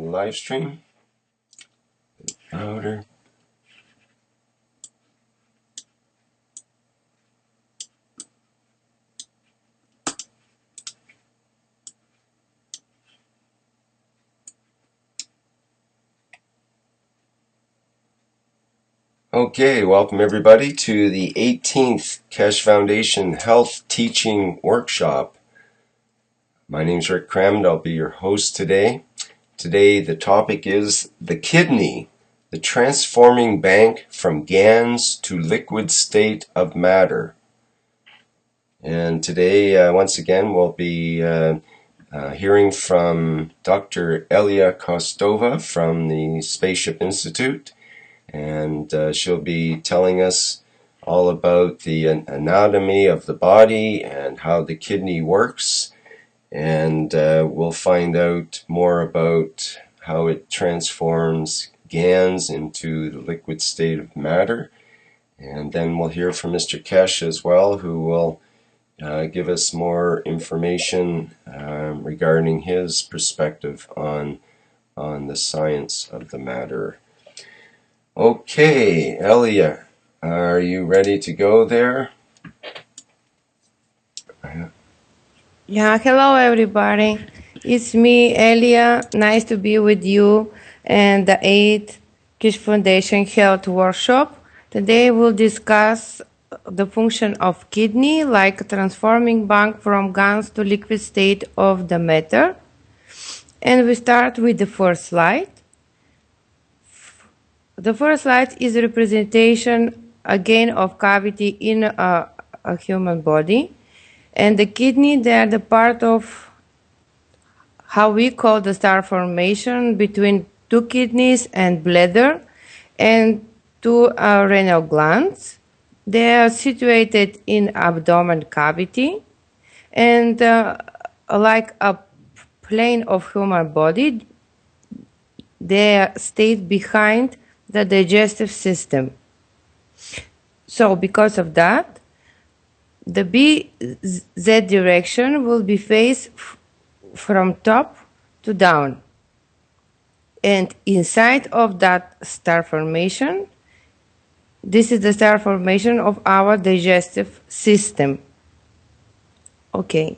live stream. Louder. Okay, welcome everybody to the 18th Keshe Foundation Health Teaching Workshop. My name is Rick Crammond. I'll be your host today. Today the topic is the kidney, the transforming bank from GANs to liquid state of matter. And today, once again, we'll be hearing from Dr. Elia Kostova from the Spaceship Institute. And she'll be telling us all about the anatomy of the body and how the kidney works. And we'll find out more about how it transforms GANs into the liquid state of matter. And then we'll hear from Mr. Keshe as well, who will give us more information regarding his perspective on the science of the matter. Okay, Elia, are you ready to go there? Yeah, hello everybody. It's me, Elia. Nice to be with you and the 8th Keshe Foundation Health Workshop. Today we'll discuss the function of kidney, like transforming bank from GANs to liquid state of the matter. And we start with the first slide. The first slide is a representation again of cavity in a human body. And the kidney, they are the part of how we call the star formation between two kidneys and bladder and two renal glands. They are situated in abdomen cavity and like a plane of human body, they stay behind the digestive system. So because of that, the BZ direction will be faced from top to down. And inside of that star formation, this is the star formation of our digestive system. Okay.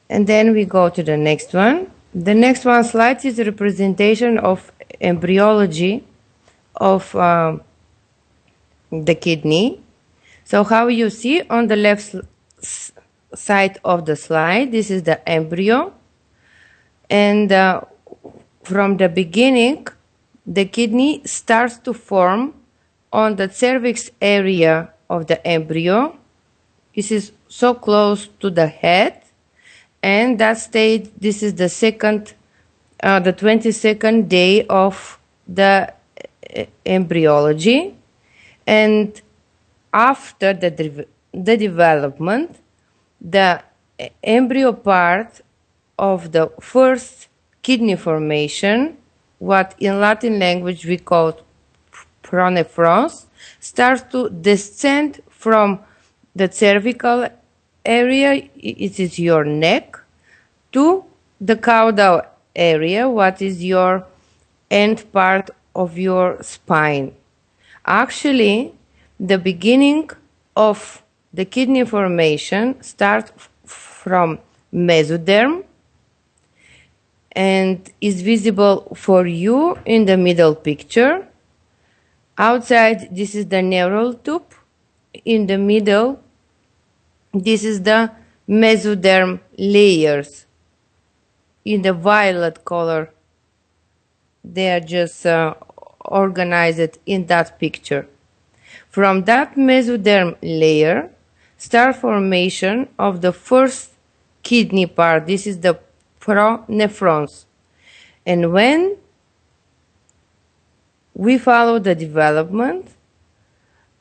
And then we go to the next one. The next one slide is a representation of embryology of the kidney. So how you see on the left side of the slide, this is the embryo. And from the beginning, the kidney starts to form on the cervix area of the embryo. This is so close to the head. And that stage, this is the 22nd day of the embryology. And after the development, the embryo part of the first kidney formation, what in Latin language we call pronephrons, starts to descend from the cervical area, it is your neck, to the caudal area, what is your end part of your spine. Actually, the beginning of the kidney formation starts from mesoderm and is visible for you in the middle picture. Outside, this is the neural tube. In the middle, this is the mesoderm layers in the violet color. They are just organized in that picture. From that mesoderm layer, start formation of the first kidney part. This is the pronephrons. And when we follow the development,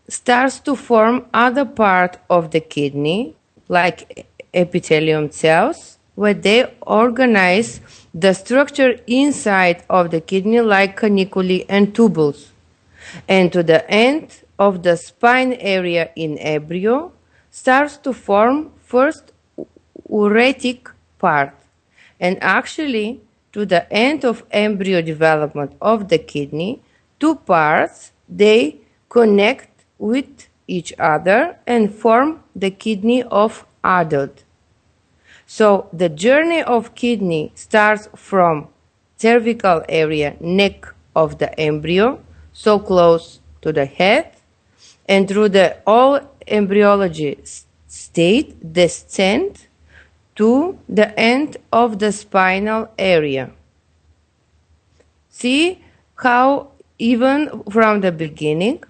starts to form other part of the kidney, like epithelium cells, where they organize the structure inside of the kidney like caniculi and tubules. And to the end of the spine area in embryo starts to form first uretic part. And actually, to the end of embryo development of the kidney, two parts, they connect with each other and form the kidney of adult. So the journey of kidney starts from cervical area, neck of the embryo, so close to the head, and through the all embryology state descend to the end of the spinal area. See how even from the beginning,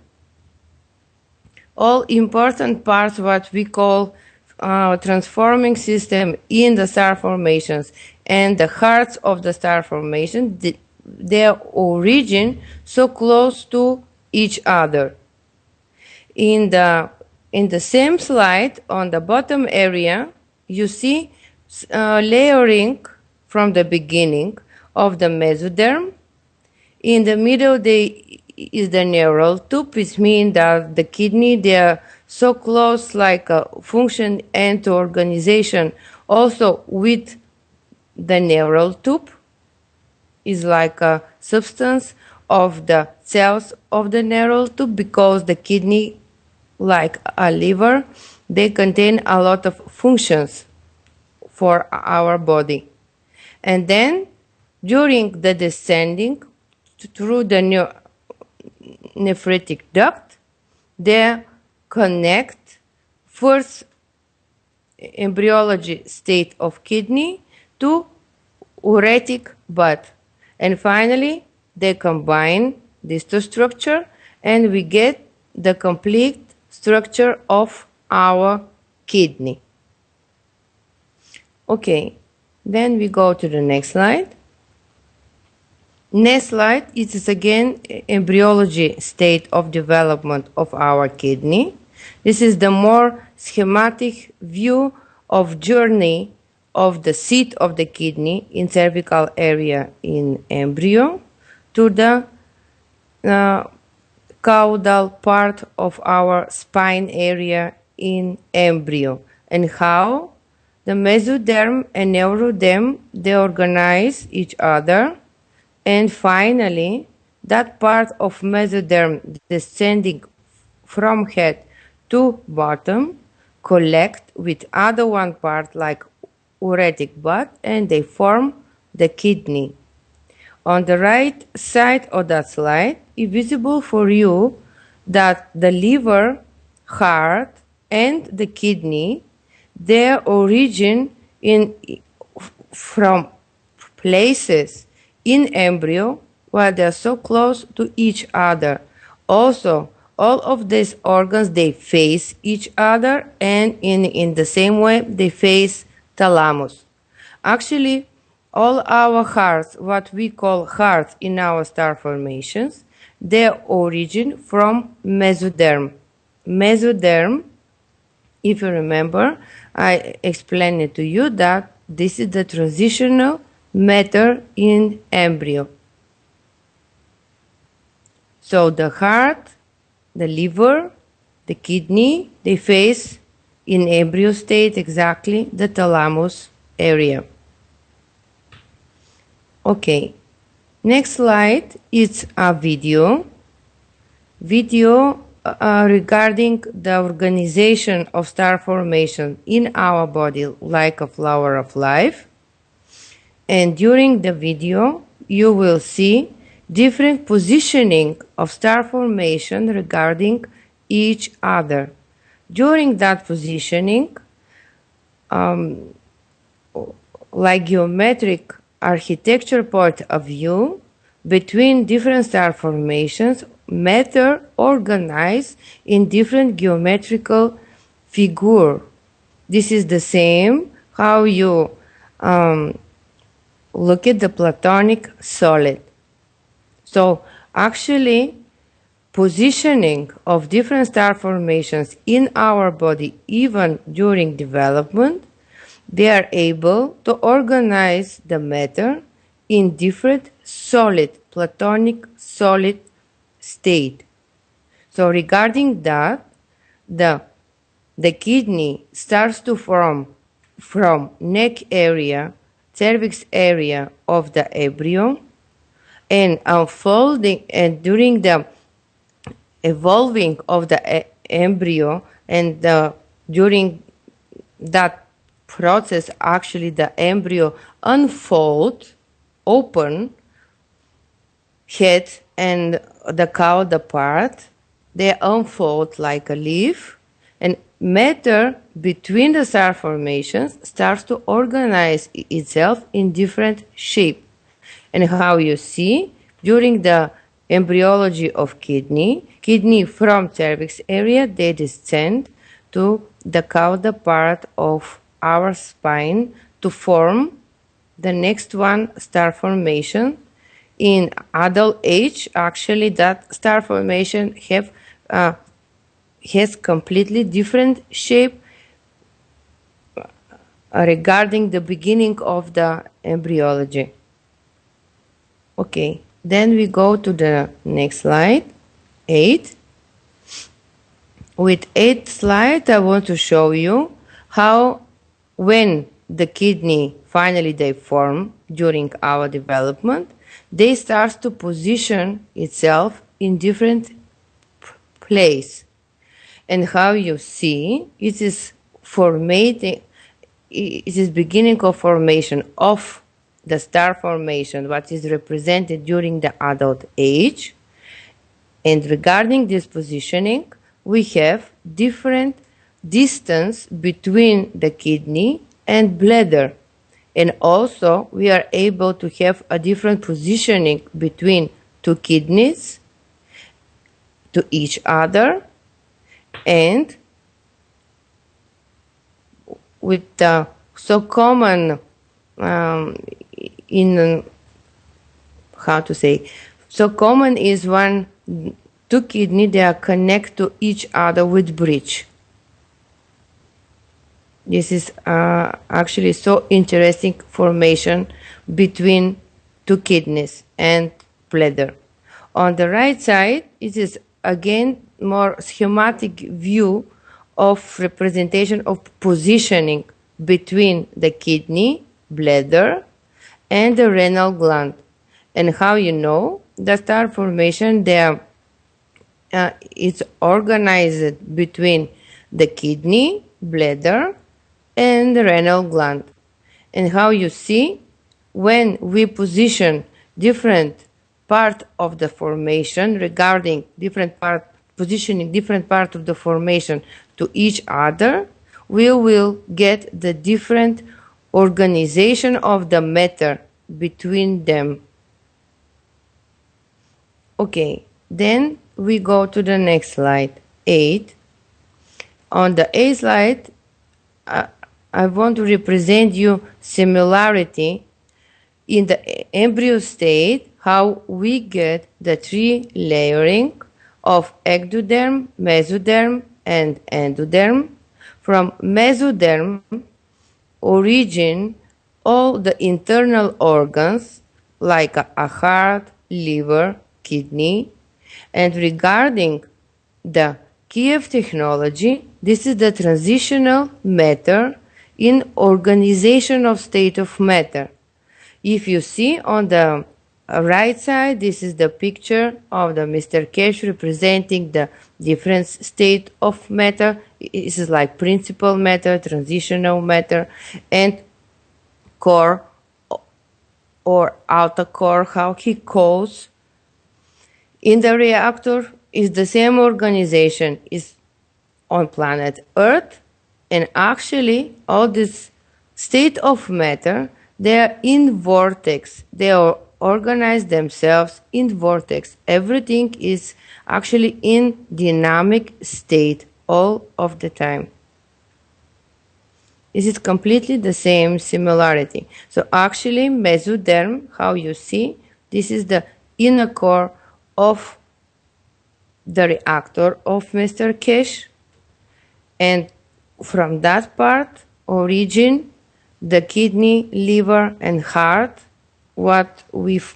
all important parts, what we call transforming system in the star formations and the hearts of the star formation, their origin so close to each other. In the same slide, on the bottom area, you see layering from the beginning of the mesoderm. In the middle, is the neural tube, which means that the kidney, they are so close, like a function and organization, also with the neural tube, is like a substance of the cells of the neural tube, because the kidney, like a liver, they contain a lot of functions for our body. And then during the descending through the nephritic duct, they connect first embryology state of kidney to uretic bud, and finally they combine these two structures and we get the complete structure of our kidney. Okay, then we go to the next slide. Next slide, it is again embryology state of development of our kidney. This is the more schematic view of journey of the seat of the kidney in cervical area in embryo to the caudal part of our spine area in embryo, and how the mesoderm and neuroderm, they organize each other. And finally, that part of mesoderm descending from head to bottom collect with other one part like uretic bud, and they form the kidney. On the right side of that slide, it's visible for you that the liver, heart, and the kidney, their origin from places in embryo where they are so close to each other. Also, all of these organs, they face each other, and in the same way, they face thalamus. Actually, all our hearts, what we call hearts in our star formations, their origin from mesoderm. Mesoderm, if you remember, I explained it to you that this is the transitional matter in embryo. So the heart, the liver, the kidney, they face in embryo state exactly the thalamus area. Okay, next slide is a video regarding the organization of star formation in our body like a flower of life. And during the video, you will see different positioning of star formation regarding each other. During that positioning, like geometric architecture point of view, between different star formations, matter organized in different geometrical figure. This is the same how you look at the platonic solid. So actually, positioning of different star formations in our body, even during development, they are able to organize the matter in different solid, platonic solid state. So regarding that, the kidney starts to form from neck area cervix area of the embryo and unfolding, and during the evolving of the embryo and during that process, actually the embryo unfold, open head and the cauda part, they unfold like a leaf, and matter between the star formations starts to organize itself in different shape. And how you see, during the embryology of kidney from cervix area, they descend to the cauda part of our spine to form the next one, star formation. In adult age, actually, that star formation has completely different shape regarding the beginning of the embryology. Okay, then we go to the next slide, 8. With 8th slide, I want to show you how when the kidney finally they form during our development, they start to position itself in different place. And how you see, it is formating, it is beginning of formation of the star formation, what is represented during the adult age. And regarding this positioning, we have different distance between the kidney and bladder. And also, we are able to have a different positioning between two kidneys to each other, and with the so common in how to say, so common is when two kidney they are connect to each other with bridge. This is actually so interesting formation between two kidneys and bladder. On the right side, it is again more schematic view of representation of positioning between the kidney, bladder, and the renal gland. And how you know the star formation there, it's organized between the kidney, bladder, and the renal gland. And how you see, when we position different part of the formation regarding different part, positioning different part of the formation to each other, we will get the different organization of the matter between them. Okay, then we go to the next slide, 8. On the 8th slide, I want to represent you similarity in the embryo state, how we get the 3 layering of ectoderm, mesoderm, and endoderm. From mesoderm origin all the internal organs like a heart, liver, kidney. And regarding the Kiev technology, this is the transitional matter in organization of state of matter. If you see on the right side, this is the picture of the Mr. Cash representing the different state of matter. This is like principal matter, transitional matter, and core or outer core, how he calls. In the reactor is the same organization is on planet Earth, and actually all this state of matter, they are in vortex. They are organize themselves in vortex. Everything is actually in dynamic state all of the time. This is completely the same similarity. So actually mesoderm, how you see, this is the inner core of the reactor of Mr. Cash, and from that part origin the kidney, liver, and heart, what we've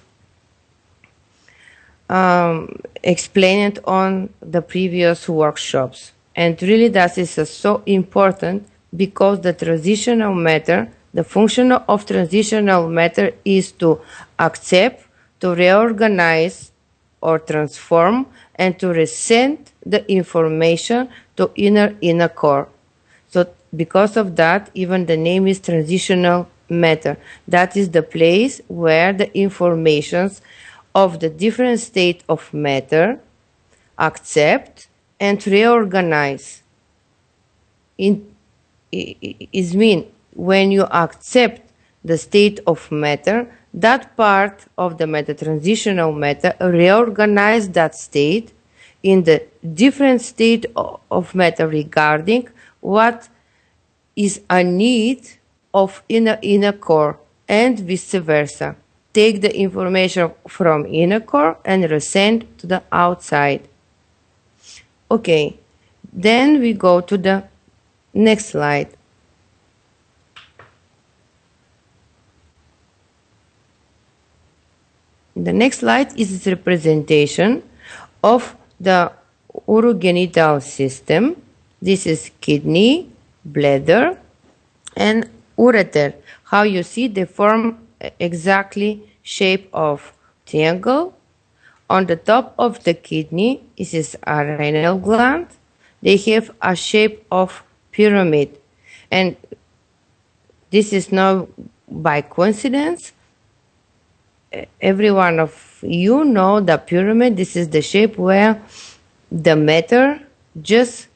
explained on the previous workshops. And really that is so important because the transitional matter The function of transitional matter is to accept, to reorganize or transform, and to resend the information to inner core. So because of that, even the name is transitional matter. That is the place where the informations of the different state of matter accept and reorganize. Is mean when you accept the state of matter, that part of the matter, transitional matter, reorganize that state in the different state of matter regarding what is a need of inner core and vice versa. Take the information from inner core and resend to the outside. Okay, then we go to the next slide. The next slide is a representation of the urogenital system. This is kidney, bladder, and ureter. How you see they form exactly shape of triangle. On the top of the kidney is a renal gland. They have a shape of pyramid. And this is not by coincidence. Every one of you know the pyramid. This is the shape where the matter just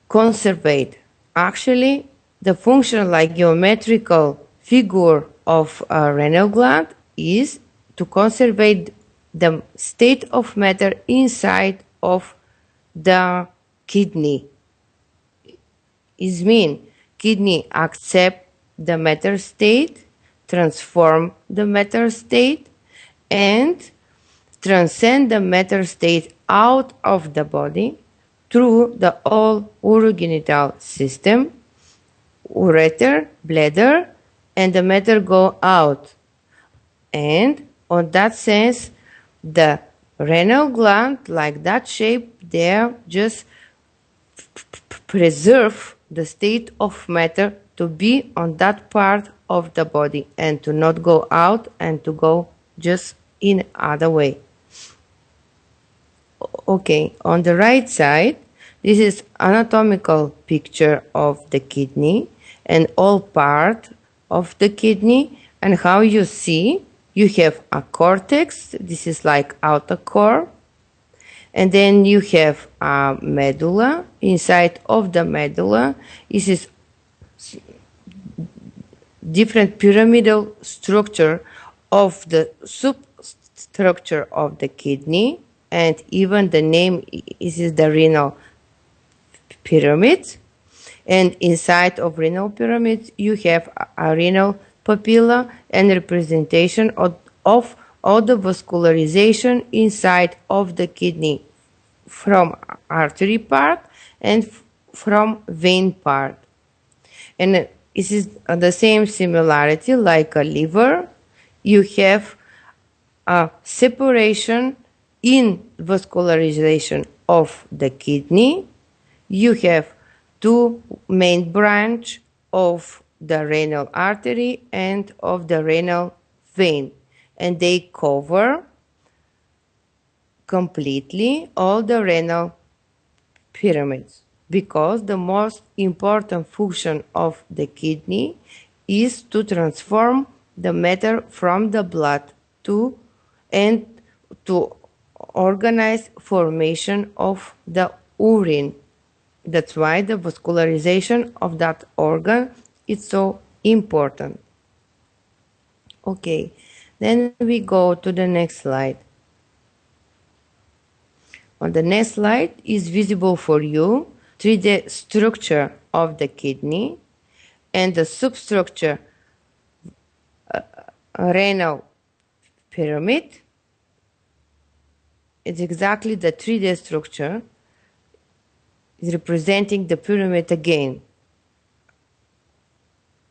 conservate. Actually, the function like geometrical figure of a renal gland is to conservate the state of matter inside of the kidney. Is mean kidney accept the matter state, transform the matter state, and transcend the matter state out of the body through the whole urogenital system, ureter, bladder, and the matter go out. And on that sense, the renal gland, like that shape, there just preserve the state of matter to be on that part of the body and to not go out and to go just in other way. Okay, on the right side, this is anatomical picture of the kidney and all part of the kidney, and how you see you have a cortex. This is like outer core. And then you have a medulla. Inside of the medulla is different pyramidal structure of the substructure of the kidney, and even the name is the renal pyramid. And inside of renal pyramid, you have a renal papilla and representation of all the vascularization inside of the kidney from artery part and from vein part. And it is the same similarity like a liver. You have a separation in vascularization of the kidney. You have two main branch of the renal artery and of the renal vein, and they cover completely all the renal pyramids, because the most important function of the kidney is to transform the matter from the blood to organize formation of the urine. That's why the vascularization of that organ is so important. Okay, then we go to the next slide. On the next slide is visible for you 3D structure of the kidney and the substructure renal pyramid. It's exactly the 3D structure is representing the pyramid again.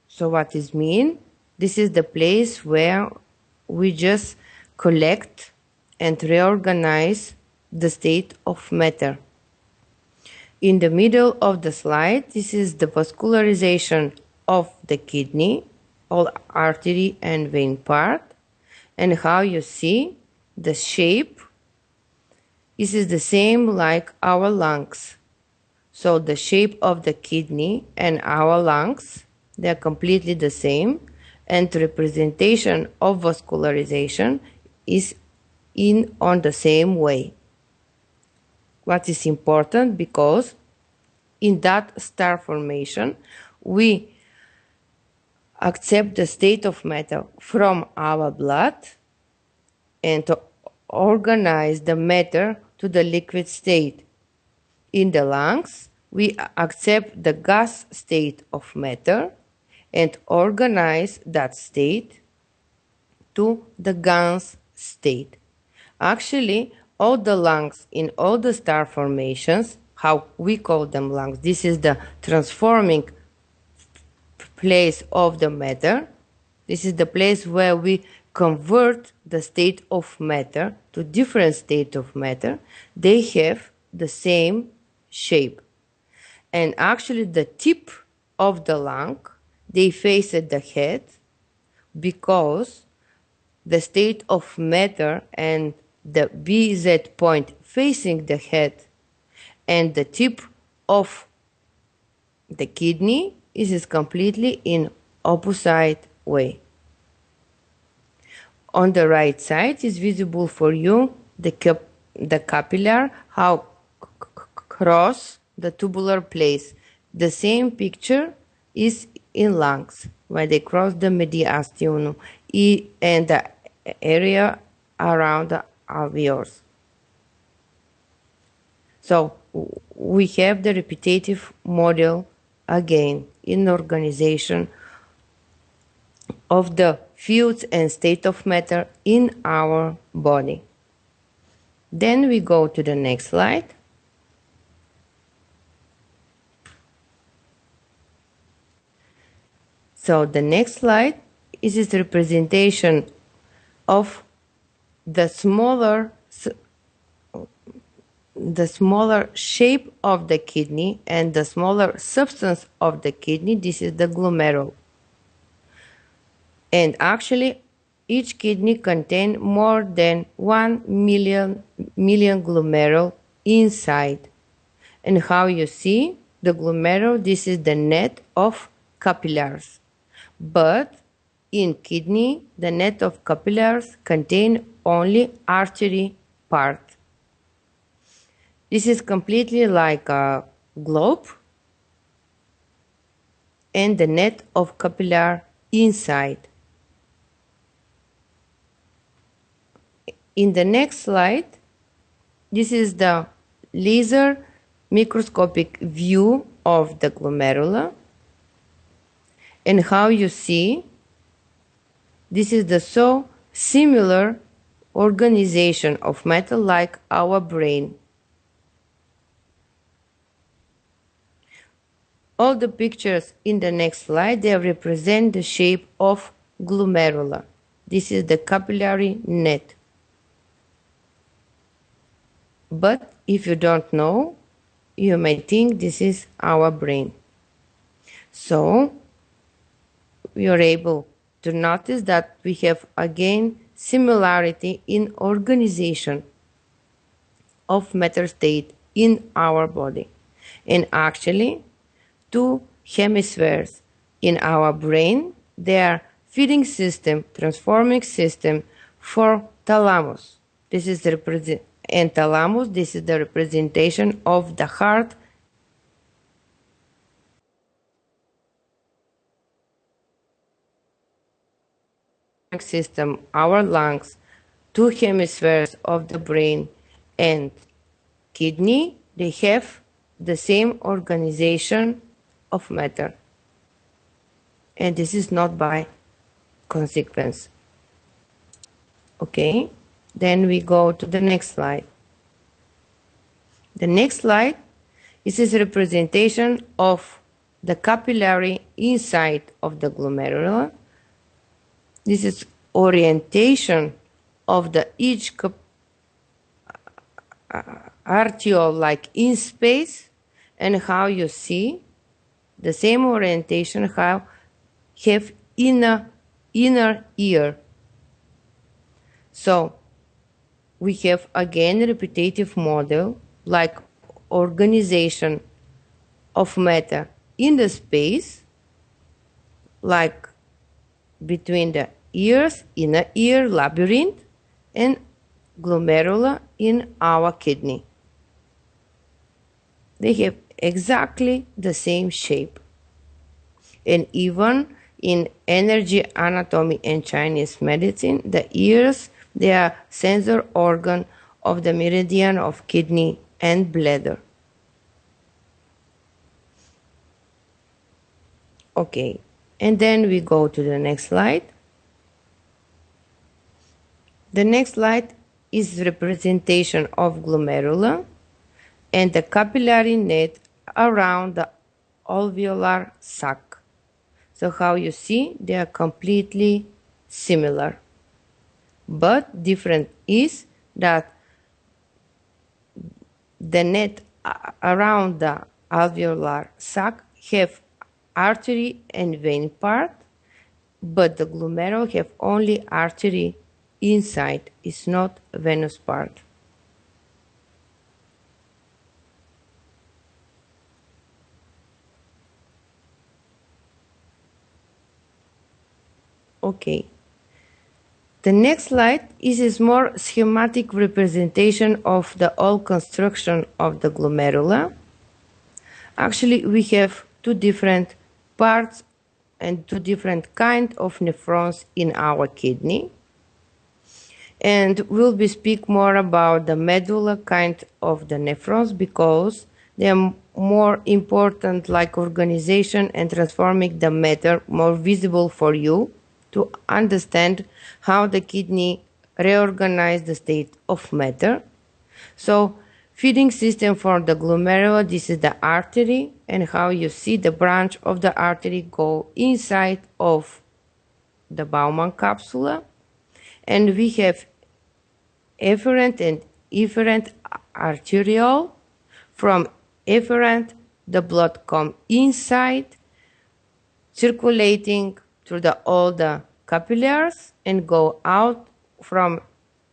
So what is mean? This is the place where we just collect and reorganize the state of matter. In the middle of the slide, this is the vascularization of the kidney, all artery and vein part, and how you see the shape. This is the same like our lungs. So the shape of the kidney and our lungs, they're completely the same, and representation of vascularization is on the same way. What is important, because in that star formation we accept the state of matter from our blood and to organize the matter to the liquid state. In the lungs, we accept the gas state of matter and organize that state to the gas state. Actually, all the lungs in all the star formations, how we call them lungs, this is the transforming place of the matter. This is the place where we convert the state of matter to different state of matter. They have the same shape. And actually the tip of the lung, they face at the head, because the state of matter and the BZ point facing the head and the tip of the kidney is completely in opposite way. On the right side is visible for you the capillary, how cross the tubular place. The same picture is in lungs, where they cross the mediastinum and the area around the alveolus. So we have the repetitive model again in organization of the fields and state of matter in our body. Then we go to the next slide. So the next slide is this representation of the smaller shape of the kidney and the smaller substance of the kidney. This is the glomerule. And actually, each kidney contains more than 1 million glomerule inside. And how you see the glomerule, this is the net of capillaries. But in kidney, the net of capillaries contain only artery part. This is completely like a globe, and the net of capillary inside. In the next slide, this is the laser microscopic view of the glomerula, and how you see this is the so similar organization of matter like our brain. All the pictures in the next slide, they represent the shape of glomerula. This is the capillary net. But if you don't know, you may think this is our brain. So we are able to notice that we have again similarity in organization of matter state in our body. And actually, two hemispheres in our brain, they are feeding system, transforming system for thalamus. This is the and thalamus, this is the representation of the heart system, our lungs, two hemispheres of the brain and kidney, they have the same organization of matter. And this is not by consequence. Okay, then we go to the next slide. The next slide is a representation of the capillary inside of the glomerula. This is orientation of the each arteriole like in space, and how you see the same orientation have inner ear. So we have again repetitive model like organization of matter in the space, like between the ears, inner ear labyrinth, and glomerula in our kidney. They have exactly the same shape. And even in energy anatomy and Chinese medicine, the ears, they are sensor organ of the meridian of kidney and bladder. Okay, and then we go to the next slide. The next slide is representation of glomerula and the capillary net around the alveolar sac. So how you see, they are completely similar. But different is that the net around the alveolar sac have artery and vein part, but the glomerule have only artery inside, it's not venous part. Okay. The next slide is a more schematic representation of the whole construction of the glomerula. Actually, we have two different parts and two different kinds of nephrons in our kidney. And we'll be speak more about the medulla kind of the nephrons because they are more important like organization and transforming the matter more visible for you to understand how the kidney reorganize the state of matter. So feeding system for the glomerula, this is the artery, and how you see the branch of the artery go inside of the Bowman capsula. And we have efferent and efferent arteriole. From efferent, the blood come inside, circulating through all the capillaries and go out from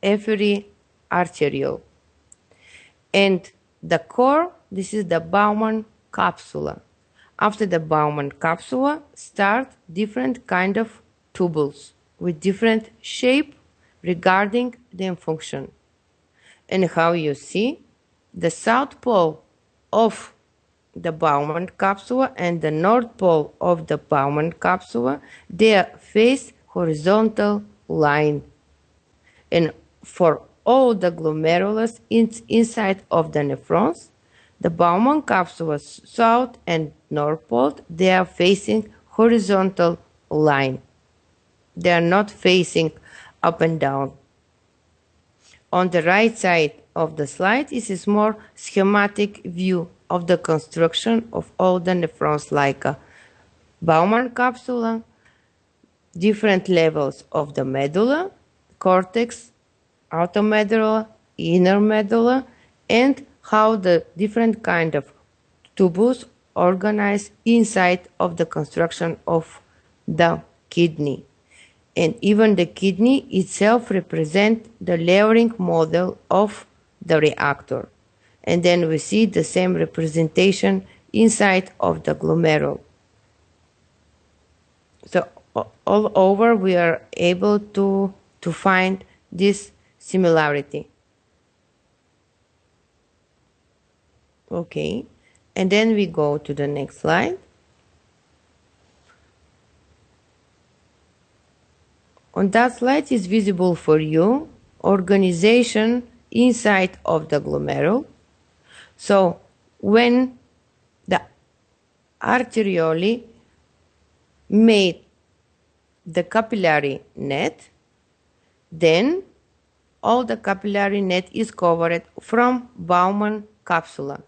every arteriole. And the core, this is the Bowman capsula. After the Bowman capsula, start different kind of tubules with different shape regarding their function. And how you see, the south pole of the Bowman capsula and the north pole of the Bowman capsula, they face horizontal line. And for all the glomerulus inside of the nephrons, the Bowman capsula south and north pole, they are facing horizontal line. They are not facing up and down. On the right side of the slide is a more schematic view of the construction of all the nephrons like a Bowman capsula, different levels of the medulla, cortex, outer medulla, inner medulla, and how the different kind of tubules organize inside of the construction of the kidney. And even the kidney itself represents the layering model of the reactor. And then we see the same representation inside of the glomerule. So all over we are able to find this similarity. Okay, and then we go to the next slide. On that slide is visible for you organization inside of the glomerule. So when the arteriole made the capillary net, then all the capillary net is covered from Bowman capsula.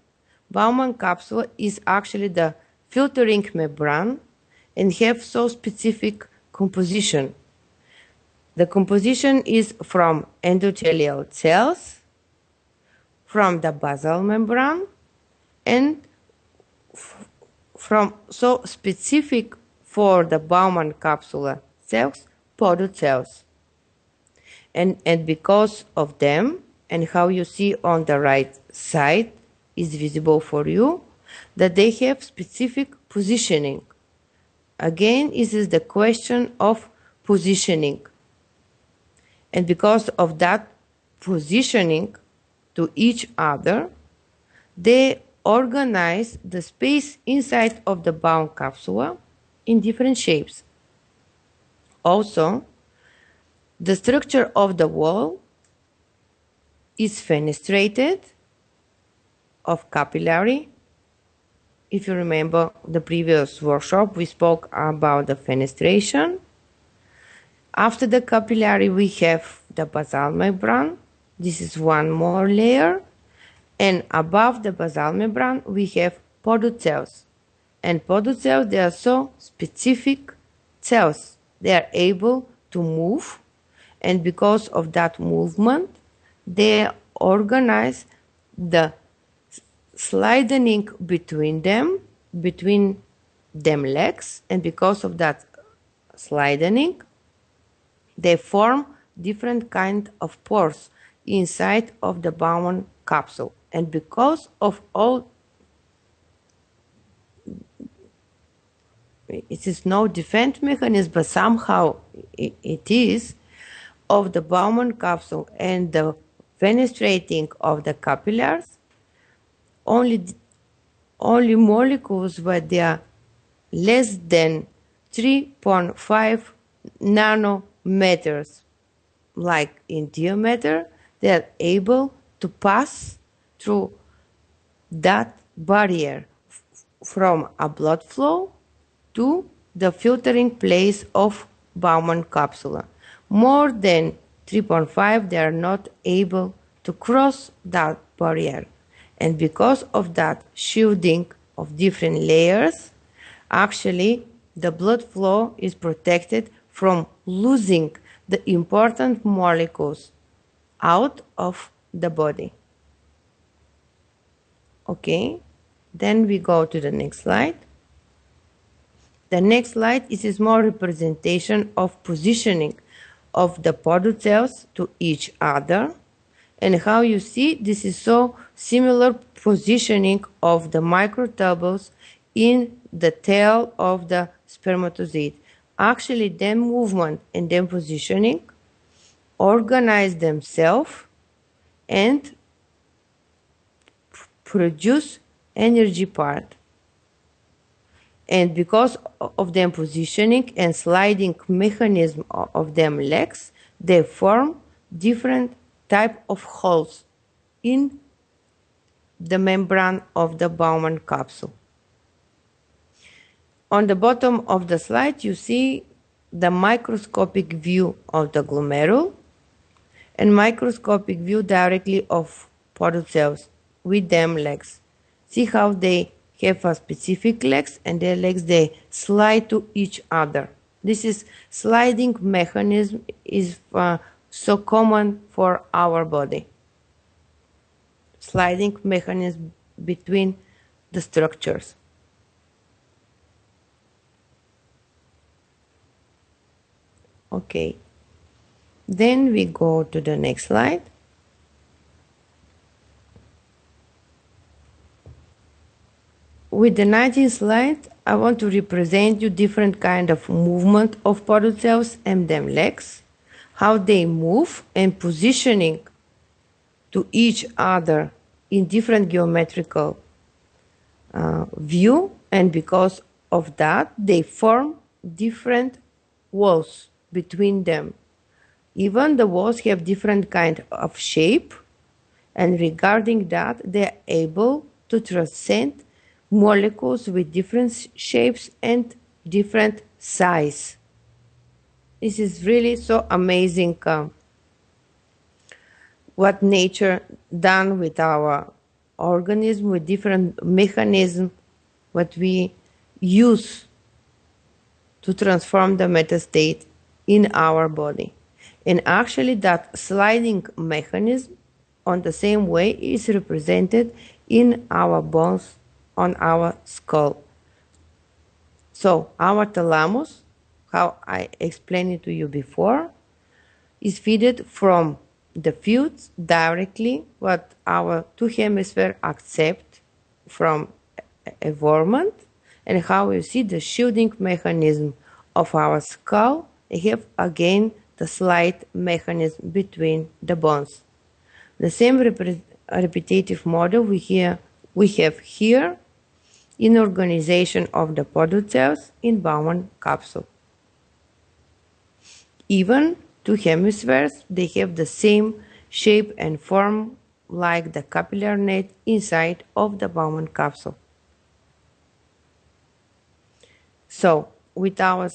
Bowman capsula is actually the filtering membrane and have so specific composition. The composition is from endothelial cells, from the basal membrane, and from so specific for the Bowman capsule cells, podot cells. And because of them, and how you see on the right side is visible for you, that they have specific positioning. Again, this is the question of positioning. And because of that positioning to each other, they organize the space inside of the bound capsule in different shapes. Also, the structure of the wall is fenestrated of capillary. If you remember the previous workshop, we spoke about the fenestration. After the capillary, we have the basal membrane. This is one more layer. And above the basal membrane, we have podot cells. And podot cells, they are so specific cells. They are able to move. And because of that movement, they organize the sliding between them legs. And because of that sliding, they form different kind of pores inside of the Bowman capsule. And because of all, it is no defense mechanism, but somehow it is, of the Bowman capsule and the fenestrating of the capillaries, only molecules where they are less than 3.5 nanometers, like in diameter, they are able to pass through that barrier from a blood flow to the filtering place of Bowman capsule. More than 3.5, they are not able to cross that barrier. And because of that shielding of different layers, actually the blood flow is protected from losing the important molecules out of the body. Okay, then we go to the next slide. The next slide is a small representation of positioning of the podot cells to each other. And how you see this is so similar positioning of the microtubules in the tail of the spermatozoid. Actually, their movement and their positioning organize themselves and produce energy part. And because of their positioning and sliding mechanism of them legs, they form different type of holes in the membrane of the Bowman capsule. On the bottom of the slide, you see the microscopic view of the glomerule and microscopic view directly of podot cells with them legs. See how they have a specific legs, and their legs, they slide to each other. This is sliding mechanism is so common for our body. Sliding mechanism between the structures. Okay, then we go to the next slide. With the 19th slide, I want to represent you different kind of movement of podot cells and them legs, how they move and positioning to each other in different geometrical view, and because of that, they form different walls between them. Even the walls have different kind of shape, and regarding that, they are able to transcend molecules with different shapes and different size. This is really so amazing what nature done with our organism, with different mechanisms, what we use to transform the metastate in our body. And actually that sliding mechanism on the same way is represented in our bones on our skull. So our thalamus, how I explained it to you before, is fed from the foods directly what our two hemispheres accept from environment, and how you see the shielding mechanism of our skull. We have again the slight mechanism between the bones. The same repetitive model we have here in organization of the podot cells in Bowman capsule. Even two hemispheres, they have the same shape and form like the capillary net inside of the Bowman capsule. So with our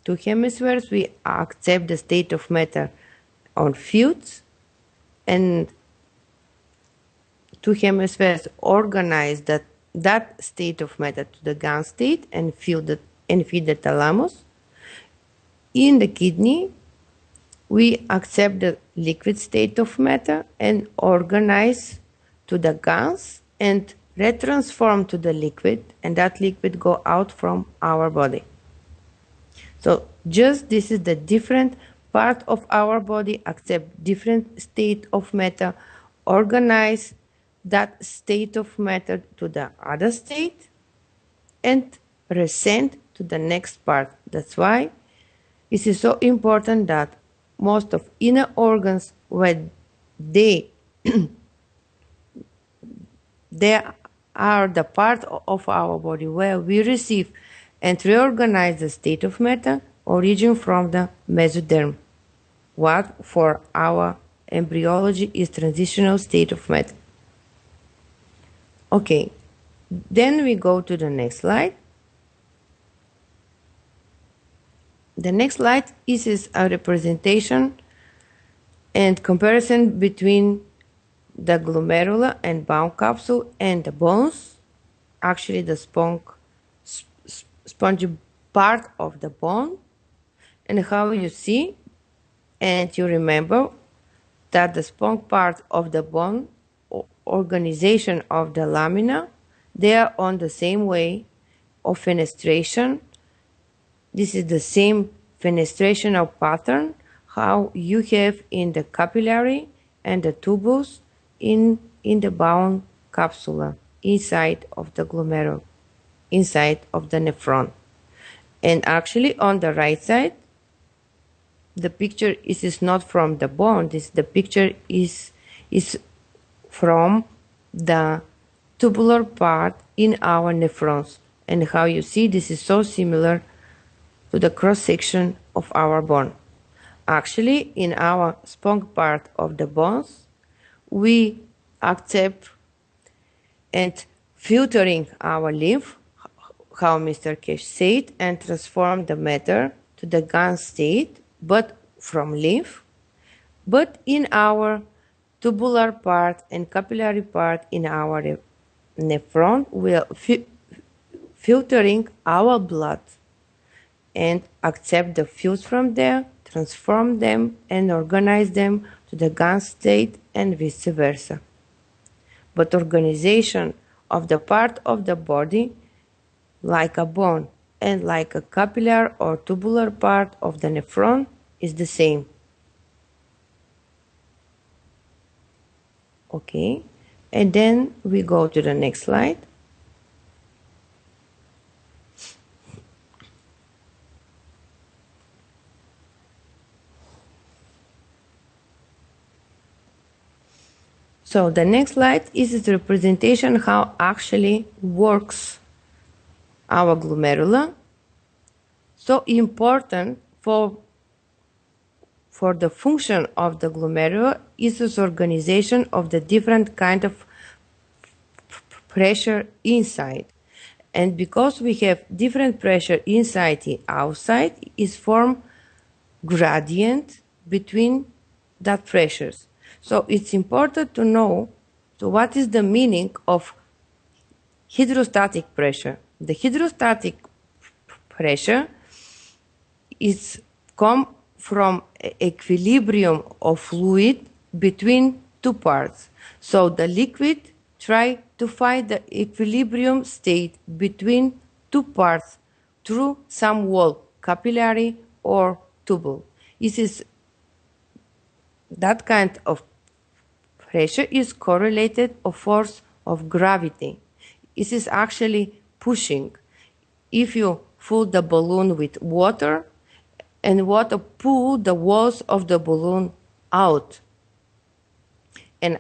two hemispheres, we accept the state of matter on feuds, and two hemispheres organize that state of matter to the GAN state and feed the thalamus. In the kidney, we accept the liquid state of matter and organize to the GANs and retransform to the liquid, and that liquid go out from our body. So just this is the different part of our body accept different state of matter, organize that state of matter to the other state, and resend to the next part. That's why it is so important that most of inner organs, when they are the part of our body where we receive and reorganize the state of matter, origin from the mesoderm, what for our embryology is transitional state of matter. Okay, then we go to the next slide. The next slide is a representation and comparison between the glomerula and bone capsule and the bones, actually the spongy part of the bone, and how you see and you remember that the sponge part of the bone organization of the lamina, they are on the same way of fenestration. This is the same fenestrational pattern how you have in the capillary and the tubules in the bone capsula, inside of the glomerule, inside of the nephron. And actually on the right side, the picture is not from the bone. The picture is from the tubular part in our nephrons. And how you see this is so similar to the cross-section of our bone. Actually, in our sponge part of the bones, we accept and filtering our lymph, how Mr. Kesh said, and transform the matter to the GAN state, but from lymph. But in our tubular part and capillary part in our nephron, we are filtering our blood and accept the fluids from there, transform them, and organize them to the GAN state and vice versa. But organization of the part of the body, like a bone and like a capillary or tubular part of the nephron, is the same. Okay, and then we go to the next slide. So the next slide is the representation how actually works our glomerula. So important for the function of the glomerula is this organization of the different kind of pressure inside. And because we have different pressure inside and outside, is form gradient between that pressures. So it's important to know what is the meaning of hydrostatic pressure. The hydrostatic pressure is come from equilibrium of fluid between two parts. So the liquid try to to find the equilibrium state between two parts through some wall, capillary or tubule. That kind of pressure is correlated of force of gravity. This is actually pushing. If you fill the balloon with water and water pull the walls of the balloon out, and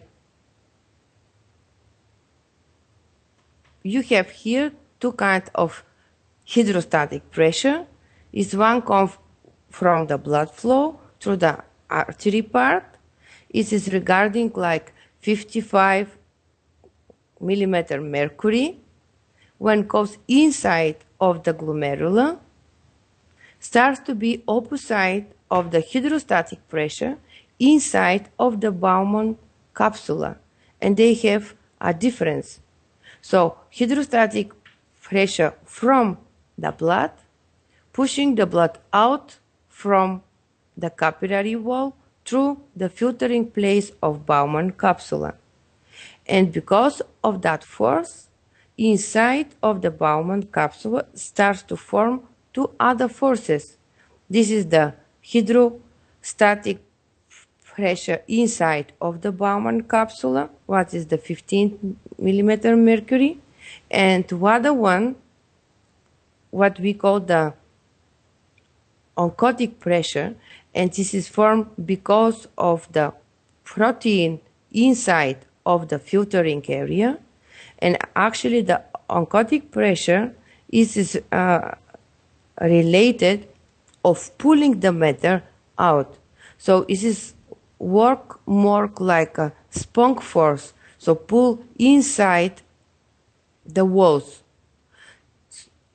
you have here two kinds of hydrostatic pressure. Is one comes from the blood flow through the artery part. It is regarding like 55 millimeter mercury. When goes inside of the glomerula, starts to be opposite of the hydrostatic pressure inside of the Bowman capsula, and they have a difference. So hydrostatic pressure from the blood, pushing the blood out from the capillary wall through the filtering place of Bowman capsula. And because of that force, inside of the Bowman capsule starts to form two other forces. This is the hydrostatic pressure inside of the Bowman capsule, what is the 15 millimeter mercury, and the other one, what we call the oncotic pressure, and this is formed because of the protein inside of the filtering area. And actually the oncotic pressure is related of pulling the matter out. So it is work more like a sponge force, so pull inside the walls.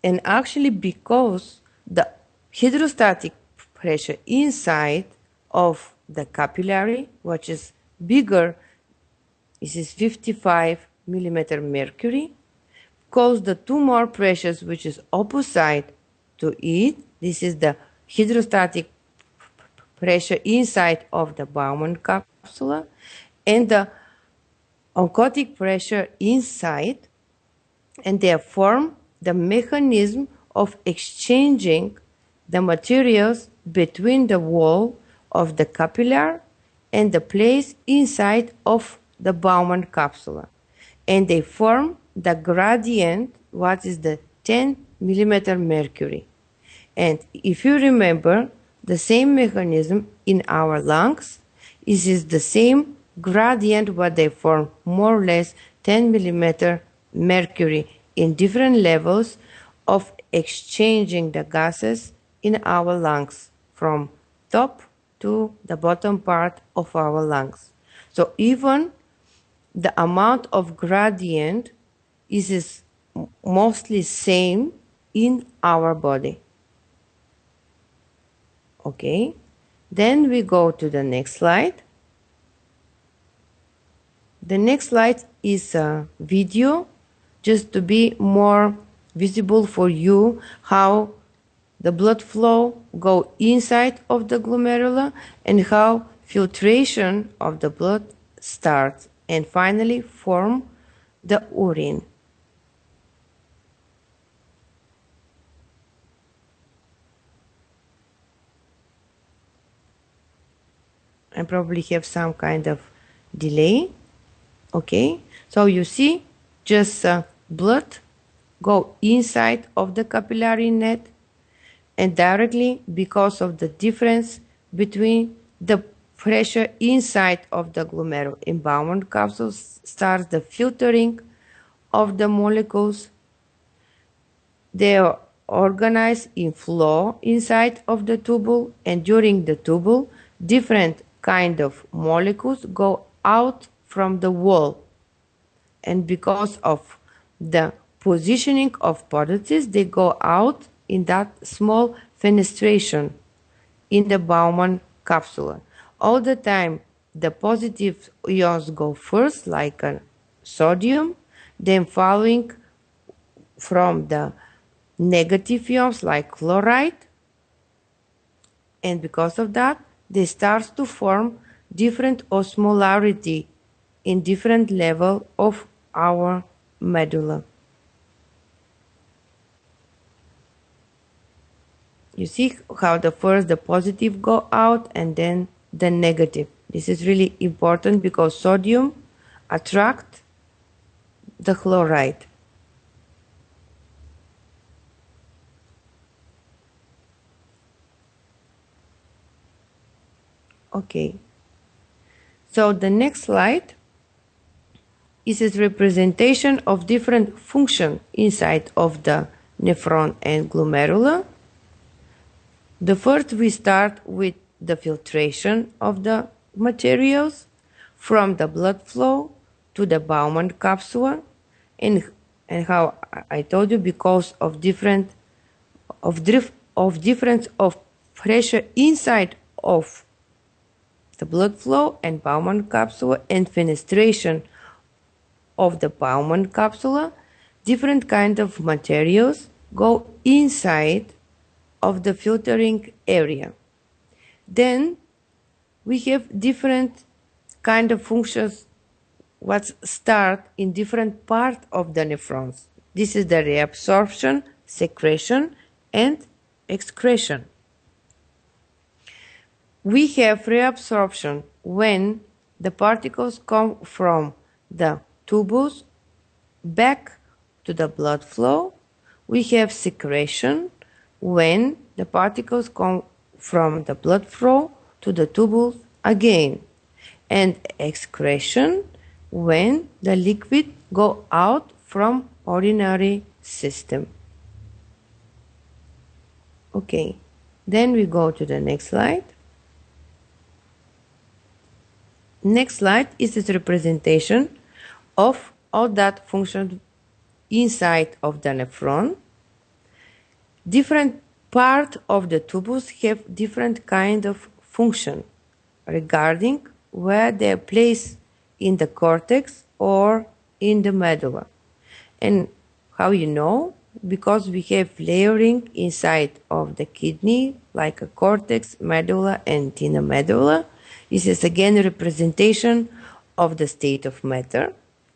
And actually because the hydrostatic pressure inside of the capillary, which is bigger, this is 55 millimeter mercury, cause the two more pressures which is opposite to it. This is the hydrostatic pressure inside of the Bowman capsule and the oncotic pressure inside, and they form the mechanism of exchanging the materials between the wall of the capillary and the place inside of the Bowman capsule. And they form the gradient, what is the 10 millimeter mercury. And if you remember, the same mechanism in our lungs is the same gradient what they form, more or less 10 millimeter mercury in different levels of exchanging the gases in our lungs from top to the bottom part of our lungs. So even the amount of gradient is mostly same in our body. Okay, then we go to the next slide. The next slide is a video just to be more visible for you how the blood flow go inside of the glomerula and how filtration of the blood starts and finally form the urine. I probably have some kind of delay. Okay, so you see just blood go inside of the capillary net, and directly because of the difference between the pressure inside of the glomerule in Bowman capsule starts the filtering of the molecules. They are organized in flow inside of the tubule, and during the tubule different kind of molecules go out from the wall, and because of the positioning of particles they go out in that small fenestration in the Bowman capsule. All the time the positive ions go first, like sodium, then following from the negative ions like chloride, and because of that they start to form different osmolarity in different level of our medulla. You see how the positive go out and then the negative. This is really important because sodium attracts the chloride. Okay. So the next slide is a representation of different function inside of the nephron and glomerula. The first we start with the filtration of the materials from the blood flow to the Bowman capsule, and how I told you because of difference of pressure inside of the blood flow and Bowman capsule and fenestration of the Bowman capsule, different kind of materials go inside of the filtering area. Then we have different kind of functions what start in different part of the nephrons. This is the reabsorption, secretion, and excretion. We have reabsorption when the particles come from the tubules back to the blood flow. We have secretion when the particles come from the blood flow to the tubules again, and excretion when the liquid go out from urinary system. Okay, then we go to the next slide. Next slide is this representation of all that function inside of the nephron. Different part of the tubules have different kind of function regarding where they are placed in the cortex or in the medulla. And how you know? Because we have layering inside of the kidney, like a cortex, medulla, and inner medulla. This is again a representation of the state of matter.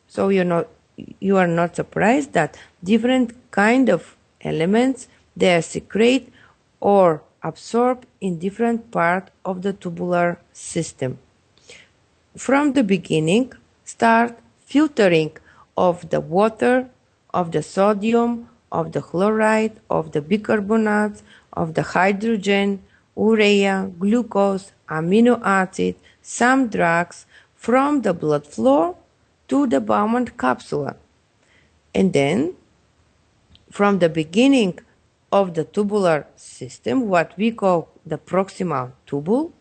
So you are not surprised that different kind of elements they are secrete or absorbed in different part of the tubular system. From the beginning, start filtering of the water, of the sodium, of the chloride, of the bicarbonates, of the hydrogen, urea, glucose, amino acid, some drugs from the blood flow to the Bowman capsule. And then, from the beginning of the tubular system, what we call the proximal tubule,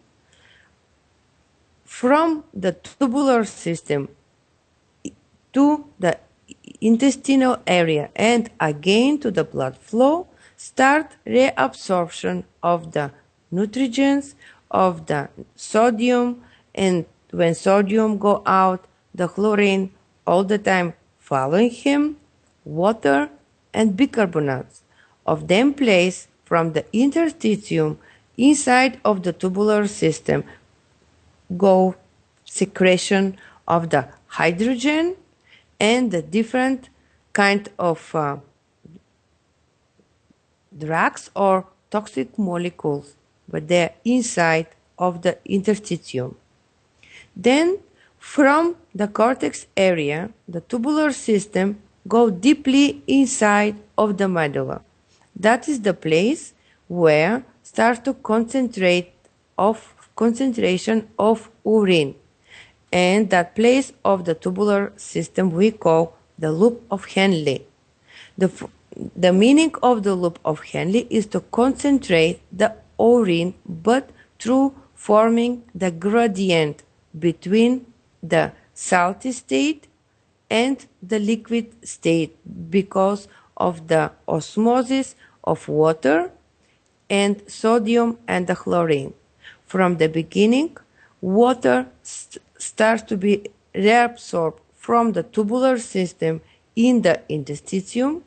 from the tubular system to the intestinal area and again to the blood flow, start reabsorption of the nutrients, of the sodium, and when sodium go out, the chlorine all the time following him, water and bicarbonates of them place from the interstitium inside of the tubular system go secretion of the hydrogen and the different kind of drugs or toxic molecules, but they're inside of the interstitium. Then from the cortex area, the tubular system go deeply inside of the medulla. That is the place where start to concentration of urine. And that place of the tubular system we call the loop of Henle. The meaning of the loop of Henle is to concentrate the urine, but through forming the gradient between the salty state and the liquid state because of the osmosis of water and sodium and the chlorine. From the beginning, water starts to be reabsorbed from the tubular system in the interstitium.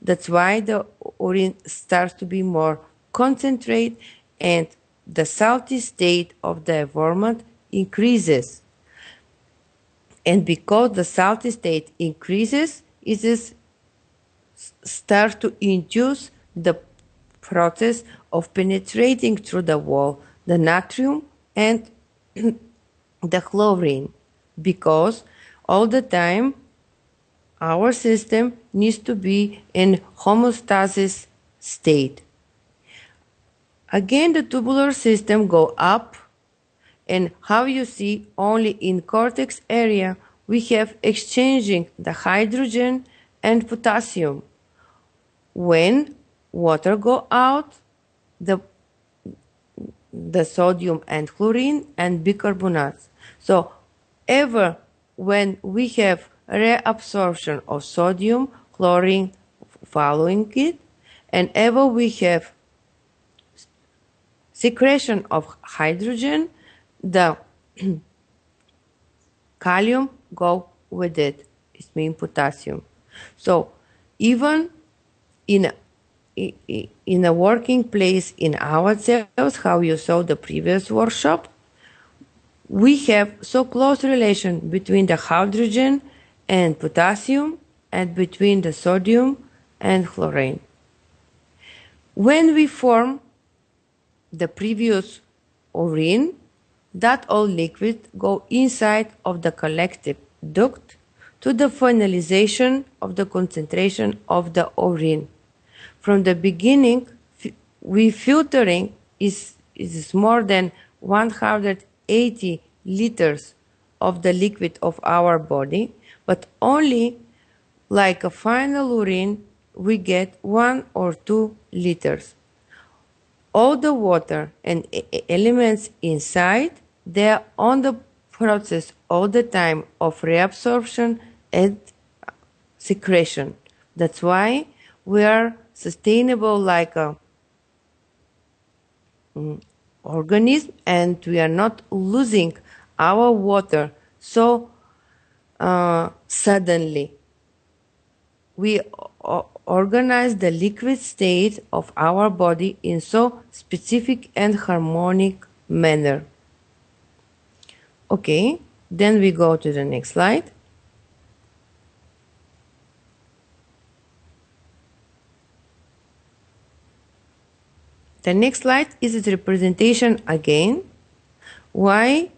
That's why the urine starts to be more concentrated and the salty state of the environment increases. And because the salty state increases, it is start to induce the process of penetrating through the wall the natrium and the chlorine, because all the time our system needs to be in homeostasis state. Again, the tubular system go up, and how you see only in cortex area we have exchanging the hydrogen and potassium. When water go out, the sodium and chlorine and bicarbonates. So ever when we have reabsorption of sodium, chlorine following it, and ever we have secretion of hydrogen, the kalium go with it. It means potassium. So even in a working place in our cells, how you saw the previous workshop, we have so close relation between the hydrogen and potassium and between the sodium and chlorine. When we form the previous urine, that all liquid go inside of the collective duct to the finalization of the concentration of the urine. From the beginning, we filtering is more than 180 liters of the liquid of our body, but only like a final urine, we get 1 or 2 liters. All the water and elements inside, they are on the process all the time of reabsorption and secretion. That's why we are sustainable like a organism, and we are not losing our water so suddenly. We organize the liquid state of our body in so specific and harmonic manner. Okay, then we go to the next slide. The next slide is the representation again, why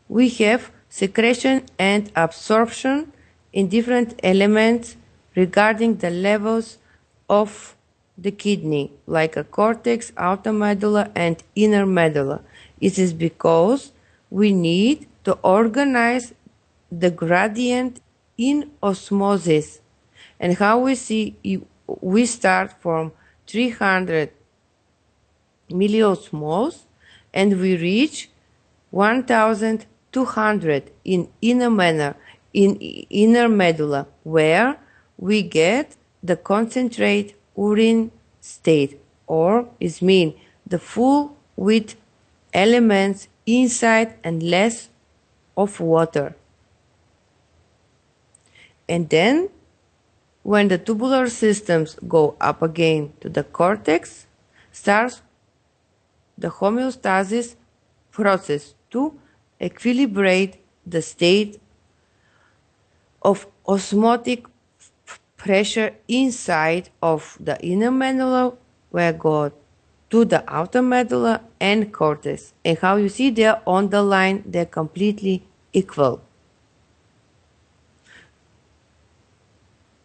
we have secretion and absorption in different elements regarding the levels of the kidney, like a cortex, outer medulla, and inner medulla. It is because we need to organize the gradient in osmosis. And how we see, we start from 300 milliosmoles and we reach 1200 in inner medulla, where we get the concentrate urine state, or is mean the full with elements inside and less of water. And then when the tubular systems go up again to the cortex, starts the homeostasis process to equilibrate the state of osmotic pressure inside of the inner medulla, where go to the outer medulla and cortex. And how you see they're on the line, they're completely equal.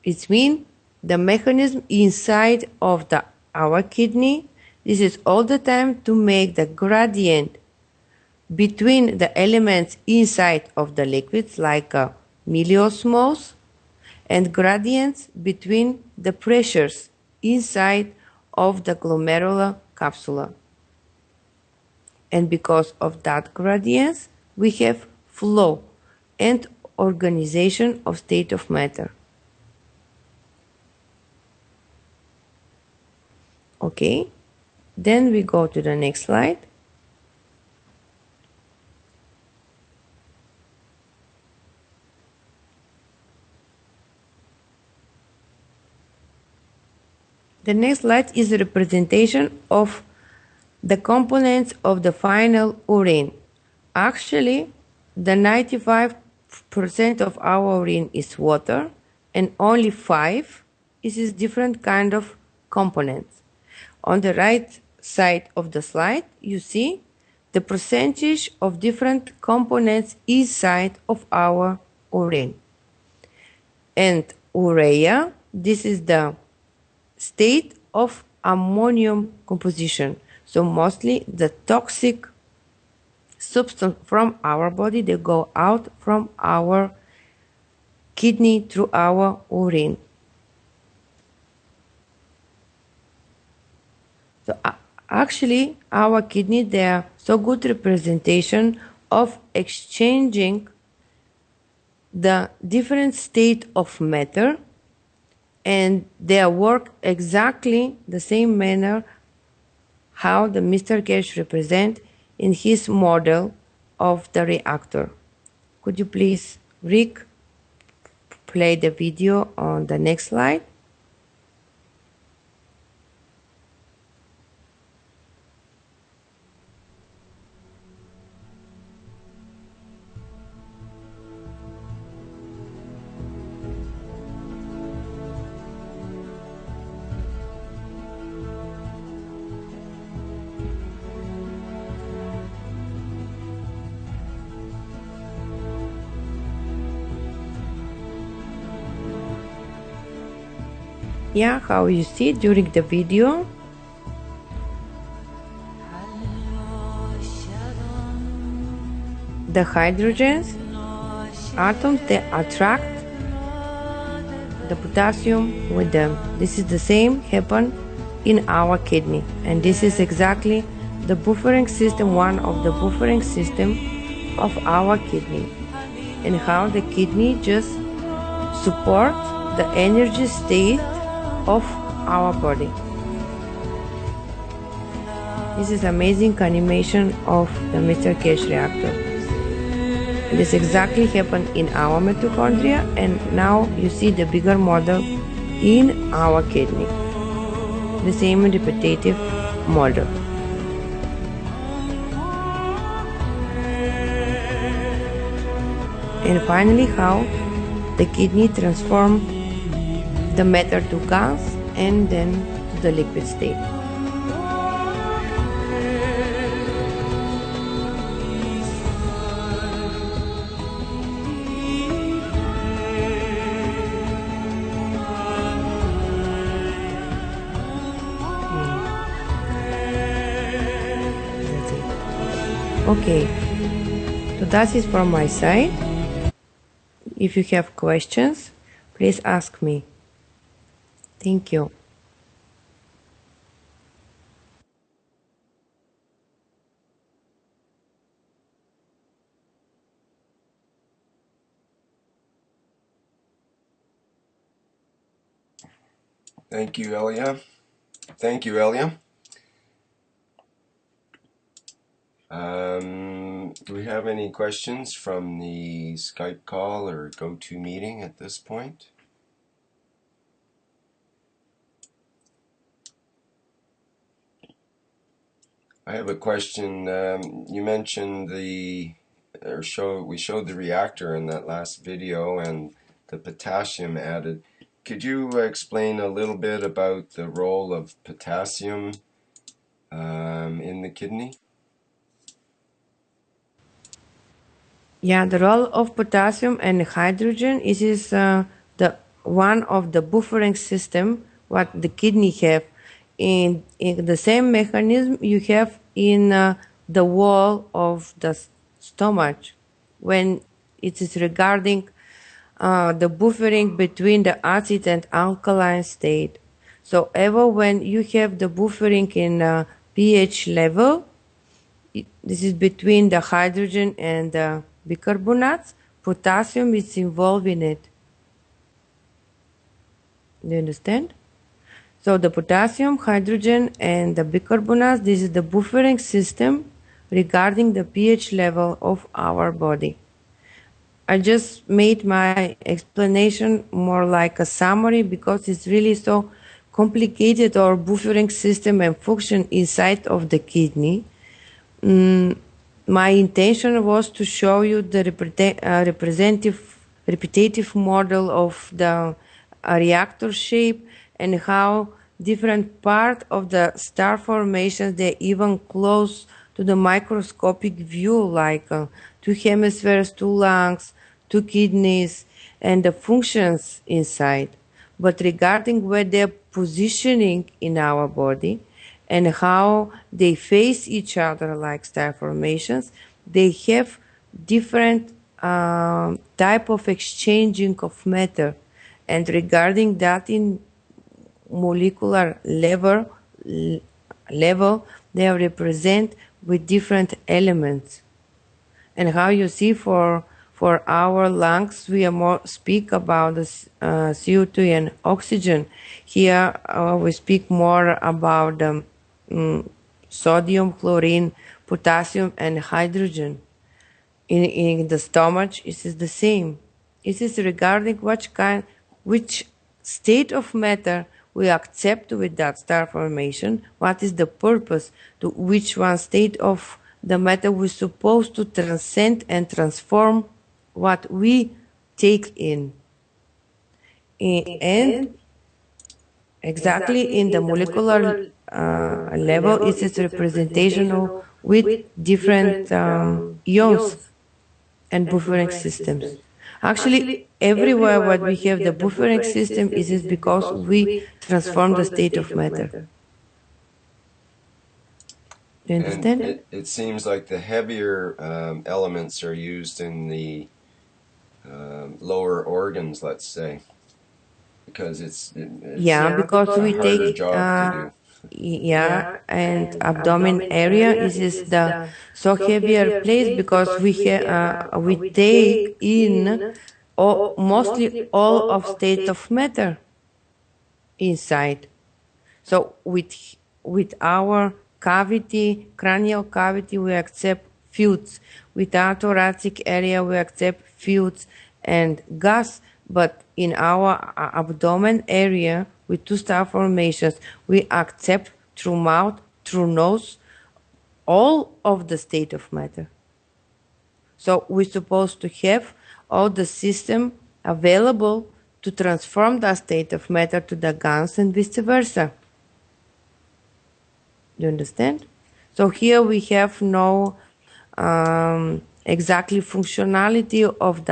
It means the mechanism inside of our kidney, this is all the time to make the gradient between the elements inside of the liquids, like milliosmoles, and gradients between the pressures inside of the glomerular capsula. And because of that gradients, we have flow and organization of state of matter. Okay, then we go to the next slide. The next slide is a representation of the components of the final urine. Actually, the 95% of our urine is water, and only 5 is different kind of components. On the right side of the slide, you see the percentage of different components inside of our urine. And urea, this is the state of ammonium composition. So mostly the toxic substance from our body, they go out from our kidney through our urine. So actually, our kidney, they are so good representation of exchanging the different state of matter, and they work exactly the same manner how the Mr. Cash represent in his model of the reactor. Could you please, Rick, play the video on the next slide? Yeah, how you see during the video. The hydrogens atoms, they attract the potassium with them. This is the same happen in our kidney, and this is exactly the buffering system, one of the buffering system of our kidney, and how the kidney just support the energy state of our body. This is amazing animation of the Mr. Cash reactor. This exactly happened in our mitochondria, and now you see the bigger model in our kidney. The same repetitive model. And finally, how the kidney transforms the matter to gas and then to the liquid state. That's it. Okay, so that is from my side. If you have questions, please ask me. Thank you. Thank you, Elia. Thank you, Elia. Do we have any questions from the Skype call or GoToMeeting at this point? I have a question. You mentioned we showed the reactor in that last video and the potassium added. Could you explain a little bit about the role of potassium in the kidney? Yeah, the role of potassium and hydrogen is the one of the buffering system what the kidney have. In the same mechanism you have in the wall of the stomach when it is regarding the buffering between the acid and alkaline state. So ever when you have the buffering in pH level, this is between the hydrogen and the bicarbonates, potassium is involved in it. Do you understand? So the potassium, hydrogen, and the bicarbonates, this is the buffering system regarding the pH level of our body. I just made my explanation more like a summary because it's really so complicated, our buffering system and function inside of the kidney. My intention was to show you the repetitive model of the a reactor shape, and how different part of the star formations, they even close to the microscopic view, like two hemispheres, two lungs, two kidneys, and the functions inside. But regarding where they're positioning in our body and how they face each other like star formations, they have different type of exchanging of matter. And regarding that in molecular level, they are represent with different elements. And how you see for our lungs, we are more speak about the CO2 and oxygen. Here we speak more about sodium, chlorine, potassium, and hydrogen. In the stomach, it is the same. It is regarding which state of matter we accept with that star formation, what is the purpose, to which one state of the matter we're supposed to transcend and transform what we take in. And exactly in the molecular level, it is representational with different ions and buffering systems. Actually, everywhere what we have the buffering system is because we transform the state of matter. Do you understand? And it seems like the heavier elements are used in the lower organs, let's say, because it's because a we harder take job to do. and abdomen area is the so heavier place because we take in mostly all of state of matter inside. So with our cavity, cranial cavity, we accept fluids. With our thoracic area, we accept fluids and gas. But in our abdomen area, with two star formations, we accept through mouth, through nose, all of the state of matter. So we're supposed to have all the system available to transform that state of matter to the gans and vice versa. You understand? So here we have no exactly functionality of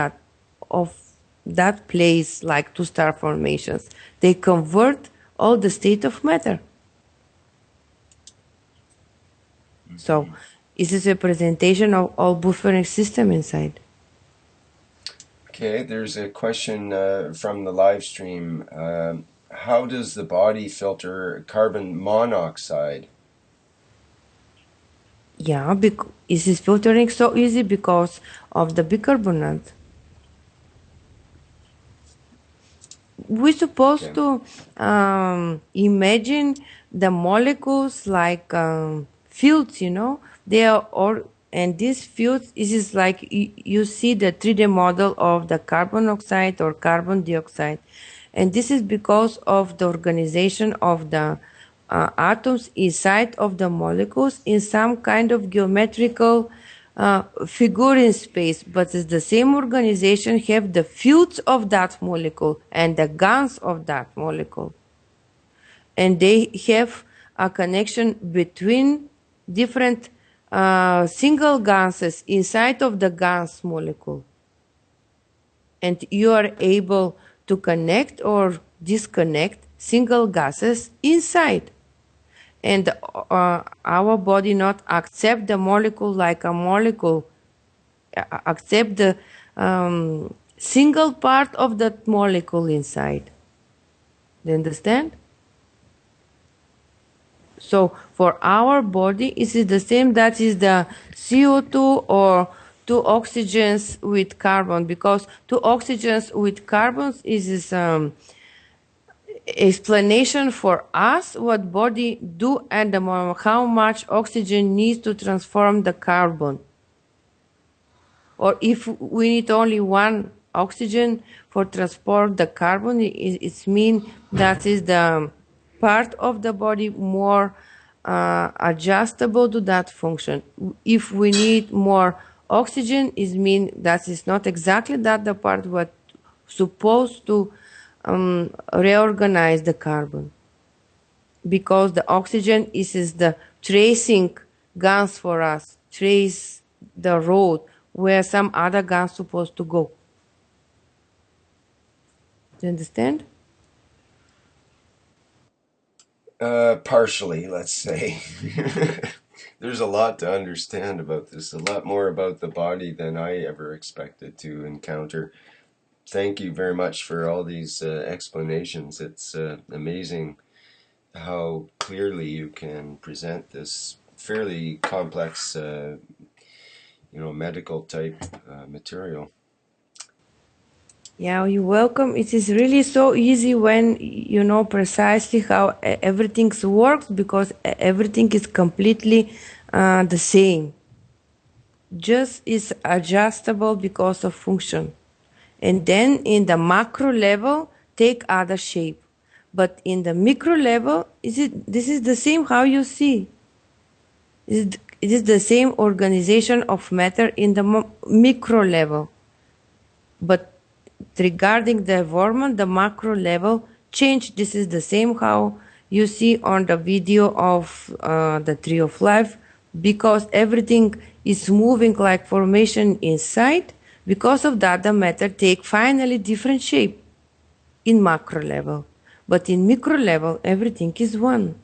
that place like two star formations. They convert all the state of matter. So this is a presentation of all buffering system inside. Okay, there's a question from the live stream. How does the body filter carbon monoxide? Yeah, this is filtering so easy because of the bicarbonate. We're supposed to imagine the molecules like fields, they are all, and these fields is like you see the 3D model of the carbon oxide or carbon dioxide, and this is because of the organization of the atoms inside of the molecules in some kind of geometrical figure in space, but it's the same organization have the fields of that molecule and the guns of that molecule. And they have a connection between different single gases inside of the gas molecule. And you are able to connect or disconnect single gases inside. And our body not accept the molecule like a molecule, accept the single part of that molecule inside. Do you understand? So for our body, it is the same. That is the CO2 or two oxygens with carbon, because two oxygens with carbons is explanation for us what body do at the moment, how much oxygen needs to transform the carbon. Or if we need only one oxygen for transport the carbon, it means that is the part of the body more adjustable to that function. If we need more oxygen, it means that is not exactly that the part what supposed to reorganize the carbon, because the oxygen is the tracing guns for us, trace the road where some other gun's supposed to go. Do you understand? Partially, let's say. There's a lot to understand about this, a lot more about the body than I ever expected to encounter. Thank you very much for all these explanations. It's amazing how clearly you can present this fairly complex, medical type material. Yeah, you're welcome. It is really so easy when you know precisely how everything works, because everything is completely the same. Just is adjustable because of function. And then in the macro level, take other shape. But in the micro level, this is the same how you see. It is the same organization of matter in the micro level. But regarding the environment, the macro level change. This is the same how you see on the video of the tree of life, because everything is moving like formation inside. Because of that, the matter take finally different shape in macro level. But in micro level, everything is one.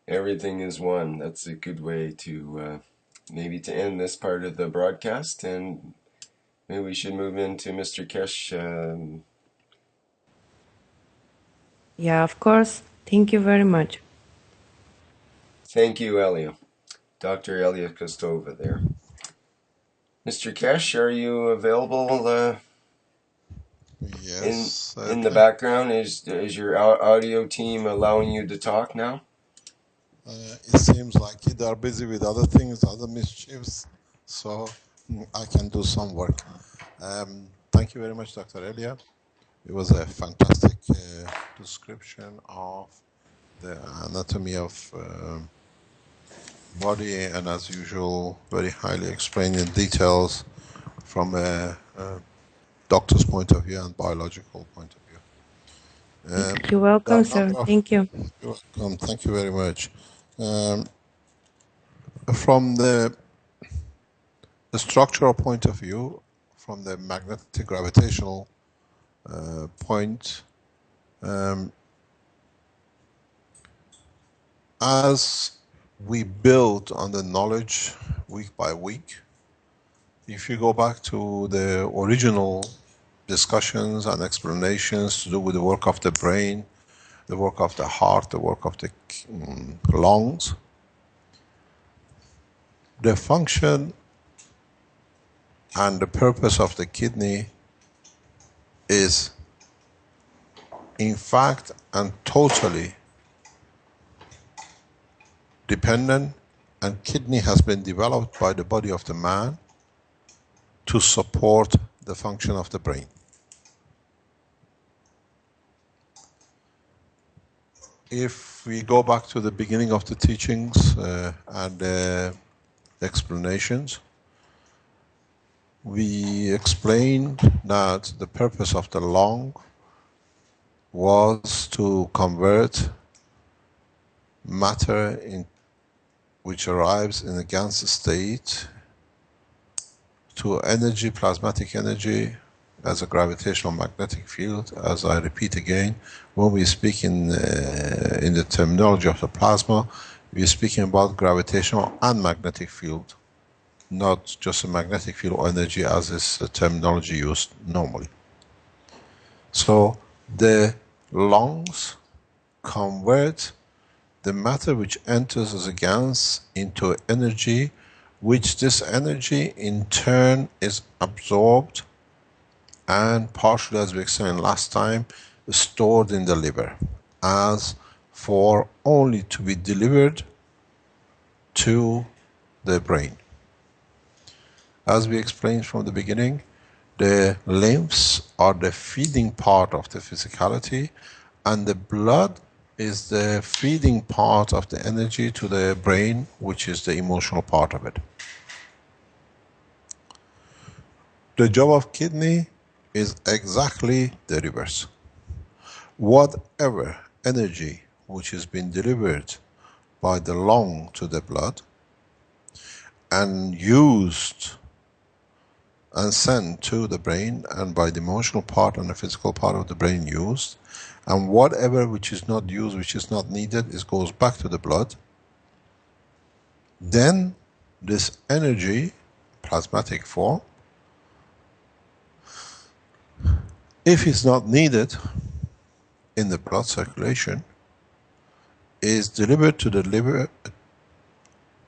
Everything is one. That's a good way to maybe to end this part of the broadcast, and maybe we should move into Mr. Kesh. Yeah, of course. Thank you very much. Thank you, Elia. Dr. Elia Kostova there. Mr. Kesh, are you available in Yes, in the background? Is your audio team allowing you to talk now? it seems like they are busy with other things, other mischiefs, so I can do some work. Thank you very much, Dr. Elia. It was a fantastic description of the anatomy of body, and as usual, very highly explained in details from a doctor's point of view and biological point of view. You're There are welcome, a sir. number of. Thank you. You're welcome. Thank you very much. Um, from the structural point of view, from the magnetic gravitational point, as we build on the knowledge week by week, if you go back to the original discussions and explanations to do with the work of the brain, the work of the heart, the work of the lungs, the function and the purpose of the kidney is in fact and totally dependent, and kidney has been developed by the body of the man to support the function of the brain. If we go back to the beginning of the teachings and the explanations, we explained that the purpose of the lung was to convert matter which arrives in a gas state to energy, plasmatic energy, as a gravitational magnetic field. As I repeat again, when we speak in the terminology of the plasma, we're speaking about gravitational and magnetic field, not just a magnetic field or energy as is the terminology used normally. So the lungs convert the matter which enters as a gas into energy, which this energy in turn is absorbed and partially, as we explained last time, stored in the liver as for only to be delivered to the brain. As we explained from the beginning, the lymphs are the feeding part of the physicality, and the blood is the feeding part of the energy to the brain, which is the emotional part of it. The job of kidney is exactly the reverse. Whatever energy which has been delivered by the lung to the blood and used and sent to the brain, and by the emotional part and the physical part of the brain used, and whatever which is not used, which is not needed, it goes back to the blood. Then this energy, plasmatic form, if it's not needed in the blood circulation, is delivered to the liver.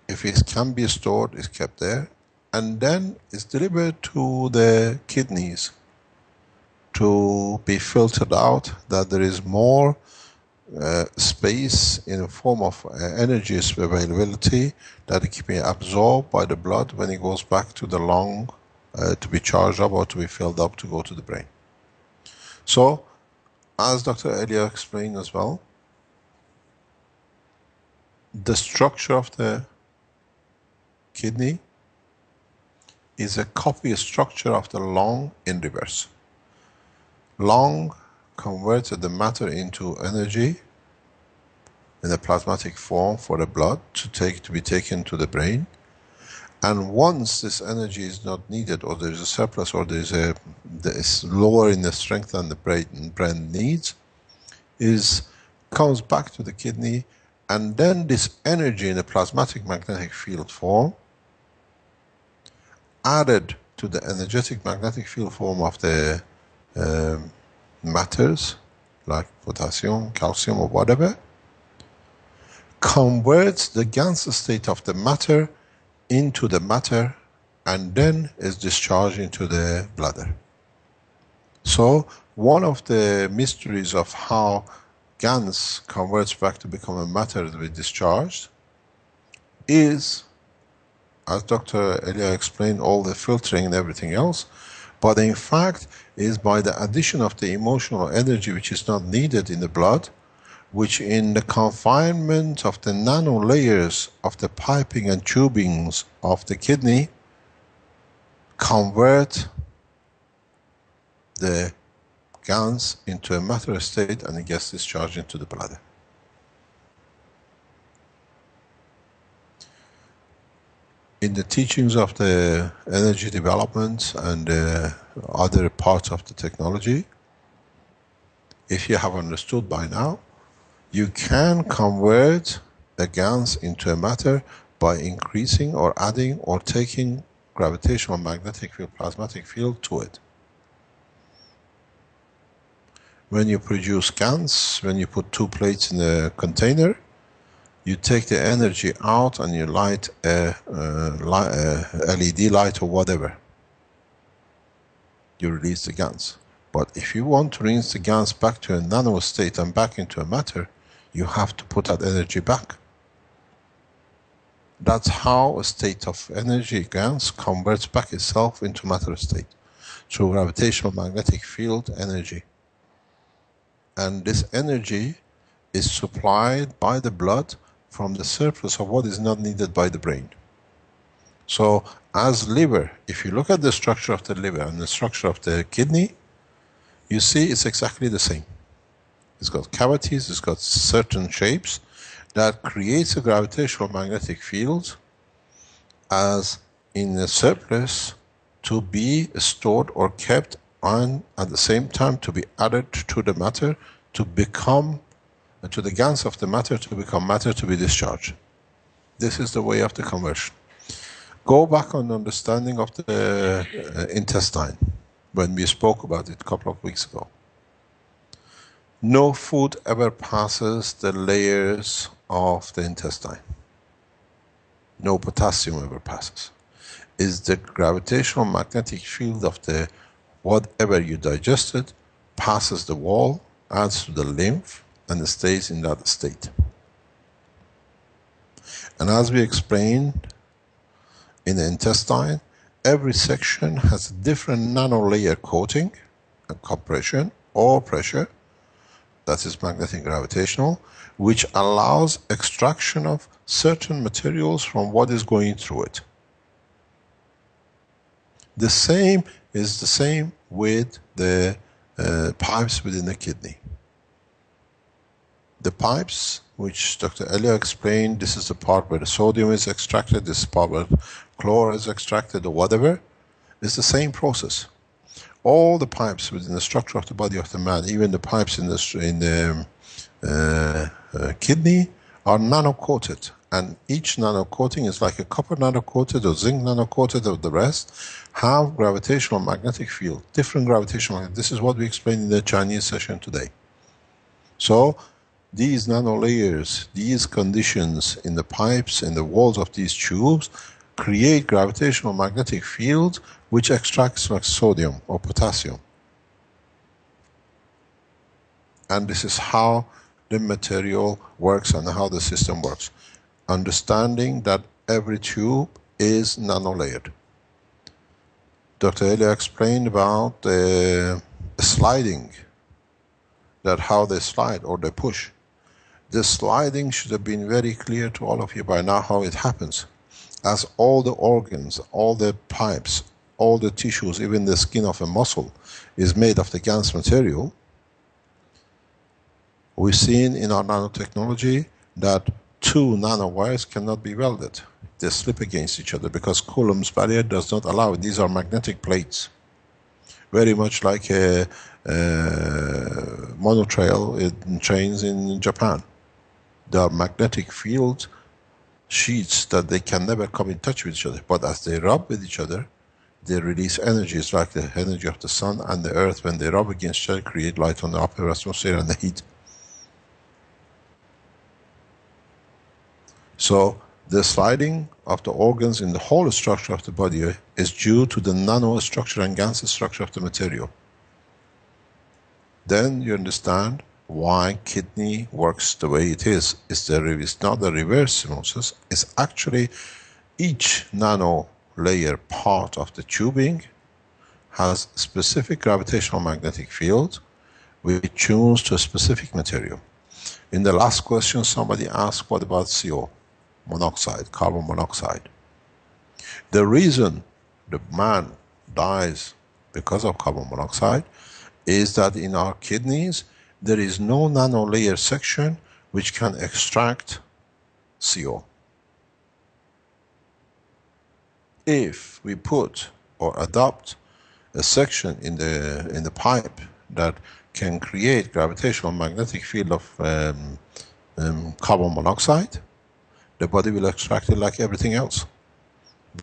If it can be stored, it's kept there, and then it's delivered to the kidneys to be filtered out, that there is more space in the form of energy availability that it can be absorbed by the blood when it goes back to the lung to be charged up or to be filled up to go to the brain. So, as Dr. Elia explained as well, the structure of the kidney is a copy structure of the lung in reverse. Lung converts the matter into energy in a plasmatic form for the blood to be taken to the brain. And once this energy is not needed, or there is a surplus, or there is lower in the strength than the brain needs, comes back to the kidney, and then this energy in a plasmatic magnetic field form, added to the energetic magnetic field form of the matters, like potassium, calcium, or whatever, converts the Ganser state of the matter into the matter, and then is discharged into the bladder. So one of the mysteries of how Gans converts back to become a matter to be discharged is, as Dr. Elia explained, all the filtering and everything else, but in fact is by the addition of the emotional energy which is not needed in the blood, which in the confinement of the nano layers of the piping and tubings of the kidney convert the Gans into a matter state, and it gets discharged into the bladder. In the teachings of the energy development and other parts of the technology, if you have understood by now, you can convert a Gans into a matter by increasing or adding or taking gravitational magnetic field, plasmatic field to it. When you produce Gans, when you put two plates in a container, you take the energy out and you light a LED light or whatever. You release the Gans. But if you want to release the Gans back to a nano state and back into a matter, you have to put that energy back. That's how a state of energy, Gans, converts back itself into matter state, through gravitational magnetic field energy. And this energy is supplied by the blood from the surplus of what is not needed by the brain. So as liver, if you look at the structure of the liver and the structure of the kidney, you see it's exactly the same. It's got cavities, it's got certain shapes that creates a gravitational magnetic field as in a surplus to be stored or kept, and at the same time to be added to the matter to become, to the Gans of the matter to become matter to be discharged. This is the way of the conversion. Go back on understanding of the intestine when we spoke about it a couple of weeks ago. No food ever passes the layers of the intestine. No potassium ever passes. It's the gravitational magnetic field of the whatever you digested passes the wall, adds to the lymph, and it stays in that state. And as we explained, in the intestine, every section has a different nanolayer coating and compression or pressure that is magnetic gravitational, which allows extraction of certain materials from what is going through it. The same is the same with the pipes within the kidney. The pipes, which Dr. Elia explained, this is the part where the sodium is extracted, this is the part where chlor is extracted or whatever, is the same process. All the pipes within the structure of the body of the man, even the pipes in the kidney, are nano-coated. And each nano-coating is like a copper nano-coated or zinc nano-coated, or the rest have gravitational magnetic field, different gravitational. This is what we explained in the Chinese session today. So these nanolayers, these conditions in the pipes, in the walls of these tubes, create gravitational magnetic fields which extracts like sodium or potassium. And this is how the material works and how the system works. Understanding that every tube is nanolayered. Dr. Elia explained about the sliding, that how they slide or they push. The sliding should have been very clear to all of you by now how it happens. As all the organs, all the pipes, all the tissues, even the skin of a muscle is made of the GaNs material, we've seen in our nanotechnology that two nanowires cannot be welded. They slip against each other because Coulomb's barrier does not allow it. These are magnetic plates. Very much like a monotrail in trains in Japan. There are magnetic field sheets that they can never come in touch with each other. But as they rub with each other, they release energy. It's like the energy of the sun and the earth. When they rub against each other, create light on the upper atmosphere and the heat. So the sliding of the organs in the whole structure of the body is due to the nanostructure and GaNs structure of the material. Then you understand why kidney works the way it is. It's not the reverse osmosis. It's actually each nano layer part of the tubing has specific gravitational magnetic field which tunes to a specific material. In the last question, somebody asked, what about CO? Monoxide, carbon monoxide. The reason the man dies because of carbon monoxide is that in our kidneys there is no nanolayer section which can extract CO. If we put or adopt a section in the pipe that can create gravitational magnetic field of carbon monoxide, the body will extract it like everything else.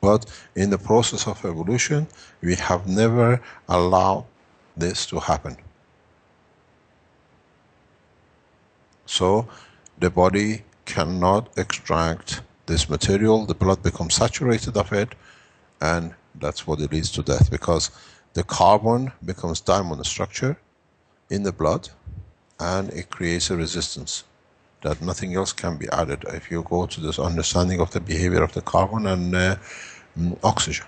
But in the process of evolution, we have never allowed this to happen. So the body cannot extract this material, the blood becomes saturated of it, and that's what it leads to death, because the carbon becomes diamond structure in the blood and it creates a resistance that nothing else can be added if you go to this understanding of the behavior of the carbon and oxygen.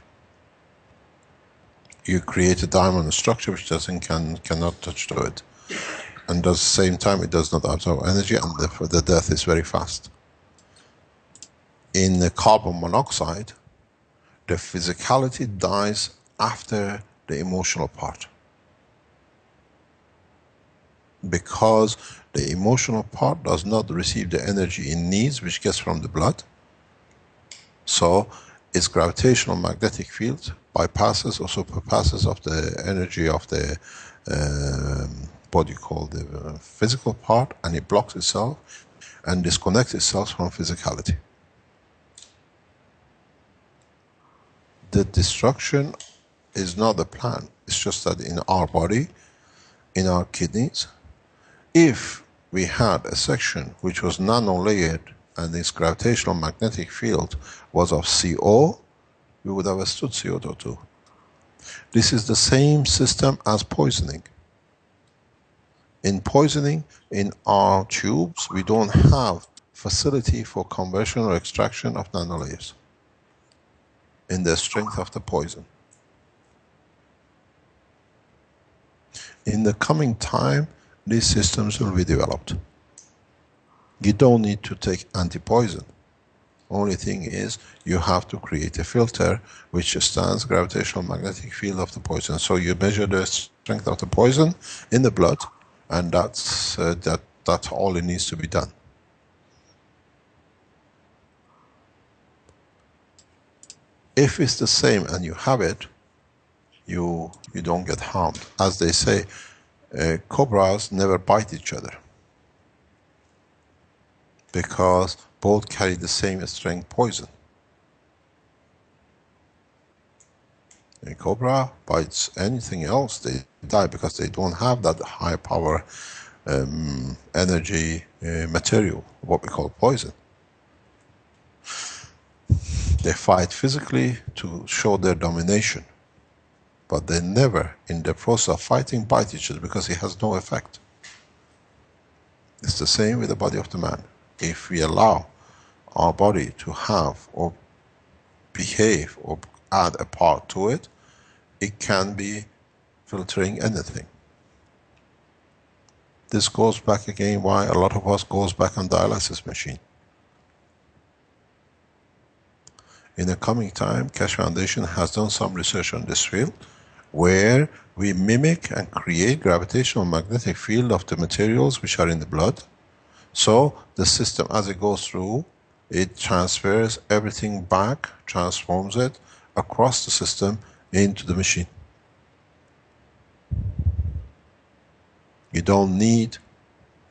You create a diamond structure which cannot touch to it. And at the same time it does not absorb energy, and therefore the death is very fast. In the carbon monoxide, the physicality dies after the emotional part. Because the emotional part does not receive the energy it needs, which gets from the blood. So its gravitational magnetic field bypasses or superpasses of the energy of the what you call the physical part, and it blocks itself and disconnects itself from physicality. The destruction is not the plan. It's just that in our body, in our kidneys, if we had a section which was nano-layered and its gravitational magnetic field was of CO, we would have stood CO2. This is the same system as poisoning. In poisoning, in our tubes, we don't have facility for conversion or extraction of nanolayers in the strength of the poison. In the coming time, these systems will be developed. You don't need to take anti-poison. Only thing is, you have to create a filter which stands gravitational magnetic field of the poison. So you measure the strength of the poison in the blood, and that's all it needs to be done. If it's the same and you have it, you don't get harmed. As they say, cobras never bite each other because both carry the same strength poison. A cobra bites anything else, they die because they don't have that high power energy material, what we call poison. They fight physically to show their domination, but they never, in the process of fighting, bite each other because it has no effect. It's the same with the body of the man. If we allow our body to have or behave or add a part to it, it can be filtering anything. This goes back again why a lot of us goes back on dialysis machine. In the coming time, Keshe Foundation has done some research on this field where we mimic and create gravitational magnetic field of the materials which are in the blood. So the system, as it goes through, it transfers everything back, transforms it across the system into the machine. You don't need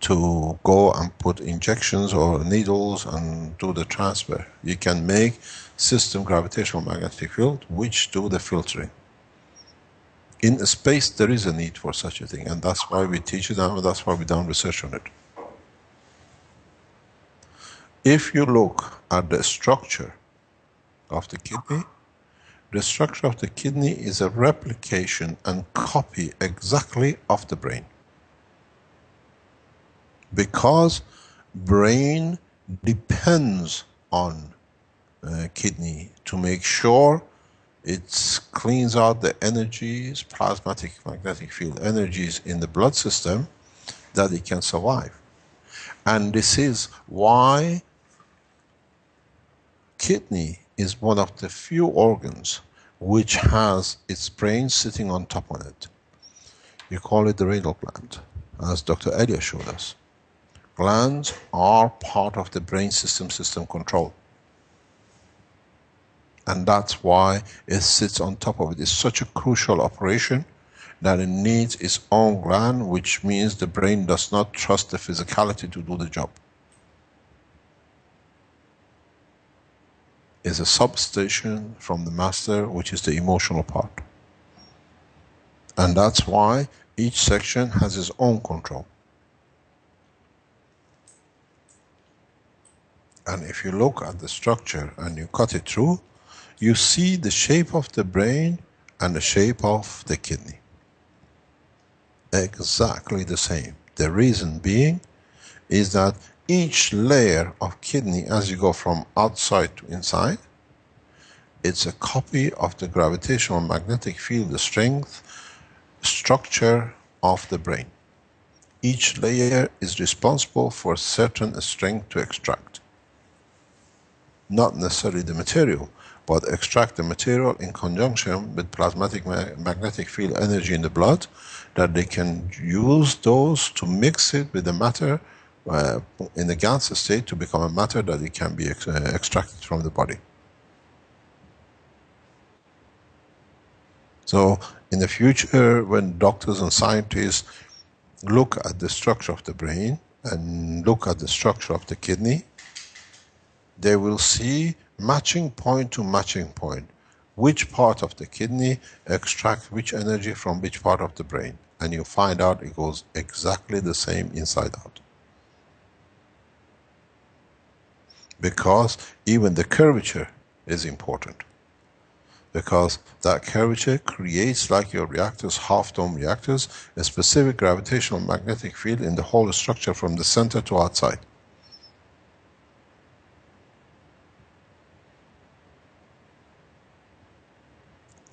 to go and put injections or needles and do the transfer. You can make system gravitational magnetic field which do the filtering. In space there is a need for such a thing, and that's why we teach it and that's why we done research on it. If you look at the structure of the kidney, the structure of the kidney is a replication and copy exactly of the brain. Because brain depends on kidney to make sure it cleans out the energies, plasmatic magnetic field energies in the blood system, that it can survive. And this is why kidney is one of the few organs which has its brain sitting on top of it. You call it the renal gland, as Dr. Elia showed us. Glands are part of the brain system control. And that's why it sits on top of it. It's such a crucial operation that it needs its own gland, which means the brain does not trust the physicality to do the job. It's a substation from the master, which is the emotional part. And that's why each section has its own control. And if you look at the structure and you cut it through, you see the shape of the brain and the shape of the kidney. Exactly the same. The reason being is that each layer of kidney, as you go from outside to inside, it's a copy of the gravitational magnetic field, the strength, structure of the brain. Each layer is responsible for a certain strength to extract. Not necessarily the material, but extract the material in conjunction with plasmatic magnetic field energy in the blood, that they can use those to mix it with the matter in the gas state to become a matter that it can be extracted from the body. So in the future, when doctors and scientists look at the structure of the brain and look at the structure of the kidney, they will see matching point to matching point. Which part of the kidney extracts which energy from which part of the brain. And you find out it goes exactly the same inside out. Because even the curvature is important. Because that curvature creates, like your reactors, half-dome reactors, a specific gravitational magnetic field in the whole structure from the center to outside.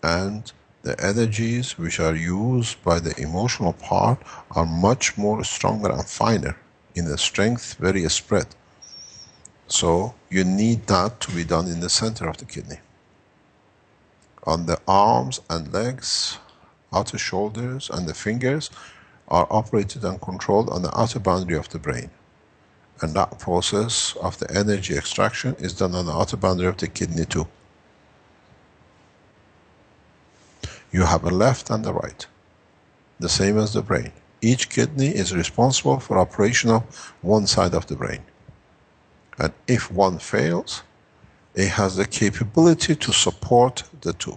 And The energies which are used by the emotional part are much more stronger and finer in the strength, very spread. So you need that to be done in the center of the kidney. On the arms and legs, outer shoulders and the fingers are operated and controlled on the outer boundary of the brain. And that process of the energy extraction is done on the outer boundary of the kidney too. You have a left and a right, the same as the brain. Each kidney is responsible for operation of one side of the brain. And if one fails, it has the capability to support the two.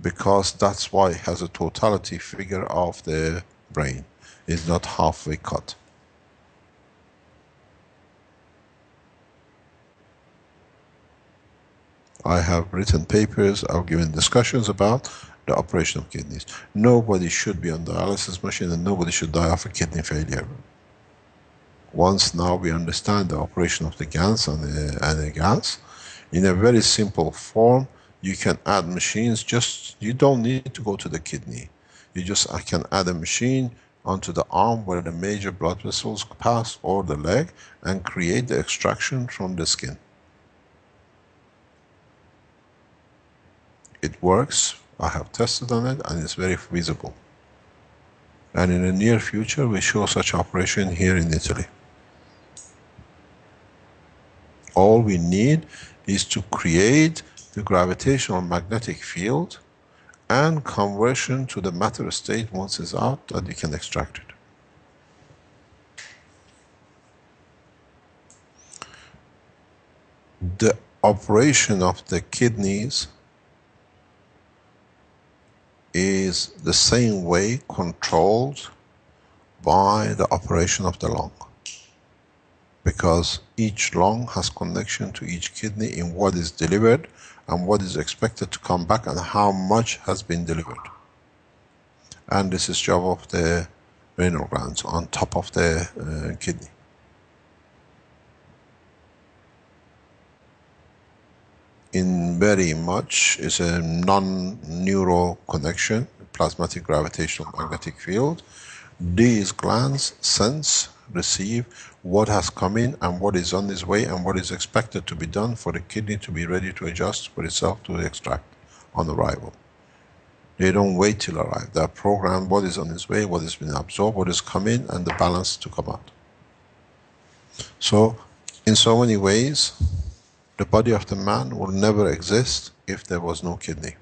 Because that's why it has a totality figure of the brain. It's not halfway cut. I have written papers, I've given discussions about the operation of kidneys. Nobody should be on dialysis machine and nobody should die of a kidney failure. Once now we understand the operation of the gans and the gans, in a very simple form, you can add machines, you don't need to go to the kidney. You just can add a machine onto the arm where the major blood vessels pass, or the leg, and create the extraction from the skin. It works, I have tested on it, and it's very feasible. And in the near future, we show such operation here in Italy. All we need is to create the gravitational magnetic field and conversion to the matter state once it's out, that you can extract it. The operation of the kidneys is the same way controlled by the operation of the lung. Because each lung has connection to each kidney in what is delivered and what is expected to come back and how much has been delivered. And this is job of the renal glands on top of the kidney. In very much is a non-neural connection, plasmatic gravitational magnetic field. These glands sense, receive what has come in and what is on its way and what is expected to be done for the kidney to be ready to adjust for itself to extract on arrival. They don't wait till arrive. They are programmed what is on its way, what has been absorbed, what has come in, and the balance to come out. So, in so many ways, the body of the man will never exist if there was no kidney.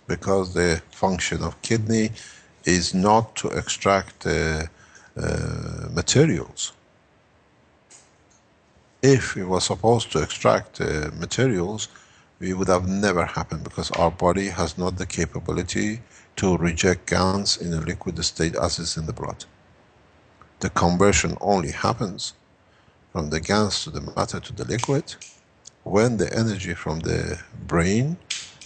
Because the function of kidney is not to extract materials. If it was supposed to extract materials, we would have never happened, because our body has not the capability to reject gans in a liquid state as is in the blood. The conversion only happens from the gans to the matter to the liquid when the energy from the brain,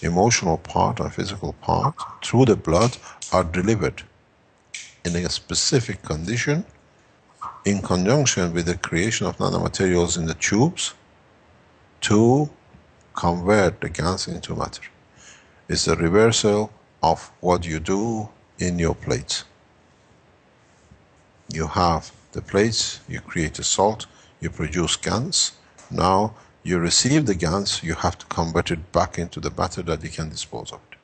emotional part and physical part, through the blood are delivered in a specific condition in conjunction with the creation of nanomaterials in the tubes to convert the gans into matter. It's the reversal of what you do in your plates. You have the plates, you create a salt, you produce gans. Now you receive the gans, you have to convert it back into the matter that you can dispose of it.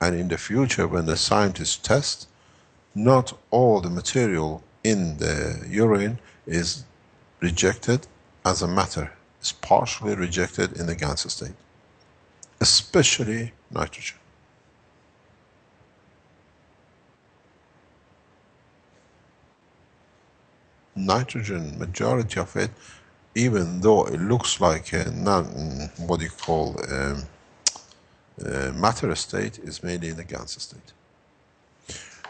And in the future, when the scientists test, not all the material in the urine is rejected as a matter. It's partially rejected in the gans state, especially nitrogen. Nitrogen, majority of it, even though it looks like a what you call matter state, is mainly in the gans state.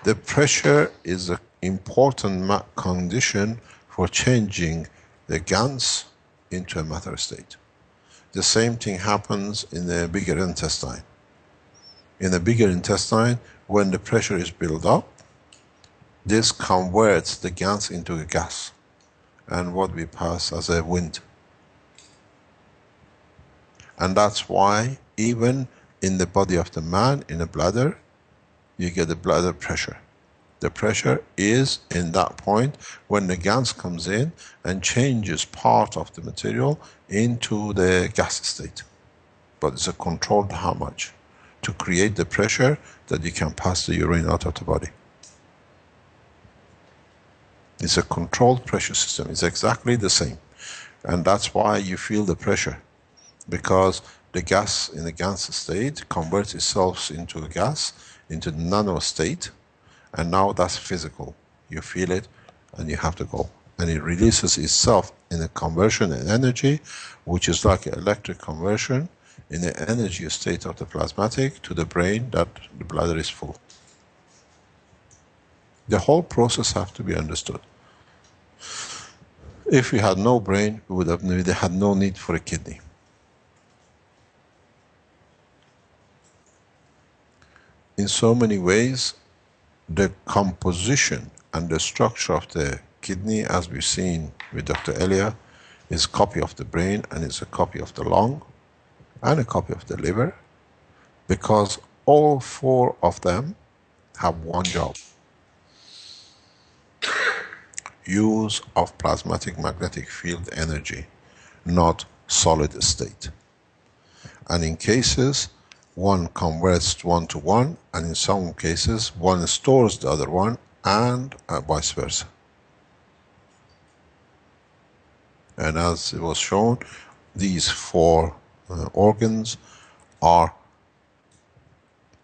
The pressure is an important condition for changing the gans into a matter state. The same thing happens in the bigger intestine. In the bigger intestine, when the pressure is built up, this converts the gans into a gas, and what we pass as a wind. And that's why even in the body of the man, in a bladder, you get the bladder pressure. The pressure is in that point when the gas comes in and changes part of the material into the gas state. But it's a controlled how much to create the pressure that you can pass the urine out of the body. It's a controlled pressure system. It's exactly the same. And that's why you feel the pressure, because the gas in the gas state converts itself into a gas, into the nano state, and now that's physical. You feel it and you have to go. And it releases itself in a conversion in energy, which is like electric conversion in the energy state of the plasmatic to the brain that the bladder is full. The whole process has to be understood. If we had no brain, we would have had no need for a kidney. In so many ways, the composition and the structure of the kidney, as we've seen with Dr. Elia, is a copy of the brain, and it's a copy of the lung, and a copy of the liver, because all four of them have one job: use of plasmatic magnetic field energy, not solid state. And in cases, one converts one to one, and in some cases, one stores the other one, and vice versa. And as it was shown, these four organs are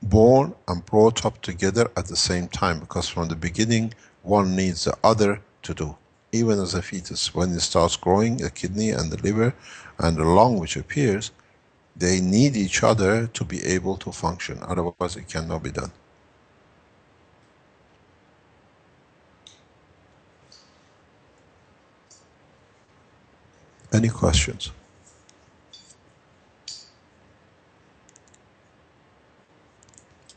born and brought up together at the same time, because from the beginning, one needs the other to do. Even as a fetus, when it starts growing, the kidney and the liver and the lung which appears, they need each other to be able to function. Otherwise, it cannot be done. Any questions?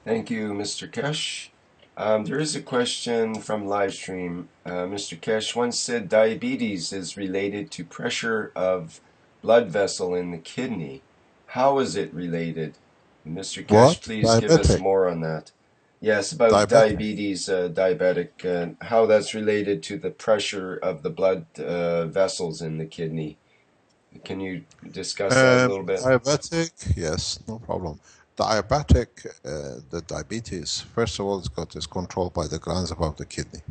Thank you, Mr. Kesh. There is a question from live stream. Mr. Kesh once said diabetes is related to pressure of blood vessel in the kidney. How is it related? Mr. Kesh, What? please give us more on that. Yes, about diabetes, diabetic, how that's related to the pressure of the blood vessels in the kidney. Can you discuss that a little bit? Diabetic, yes, no problem. Diabetic, the diabetes, first of all, it's controlled by the glands above the kidney.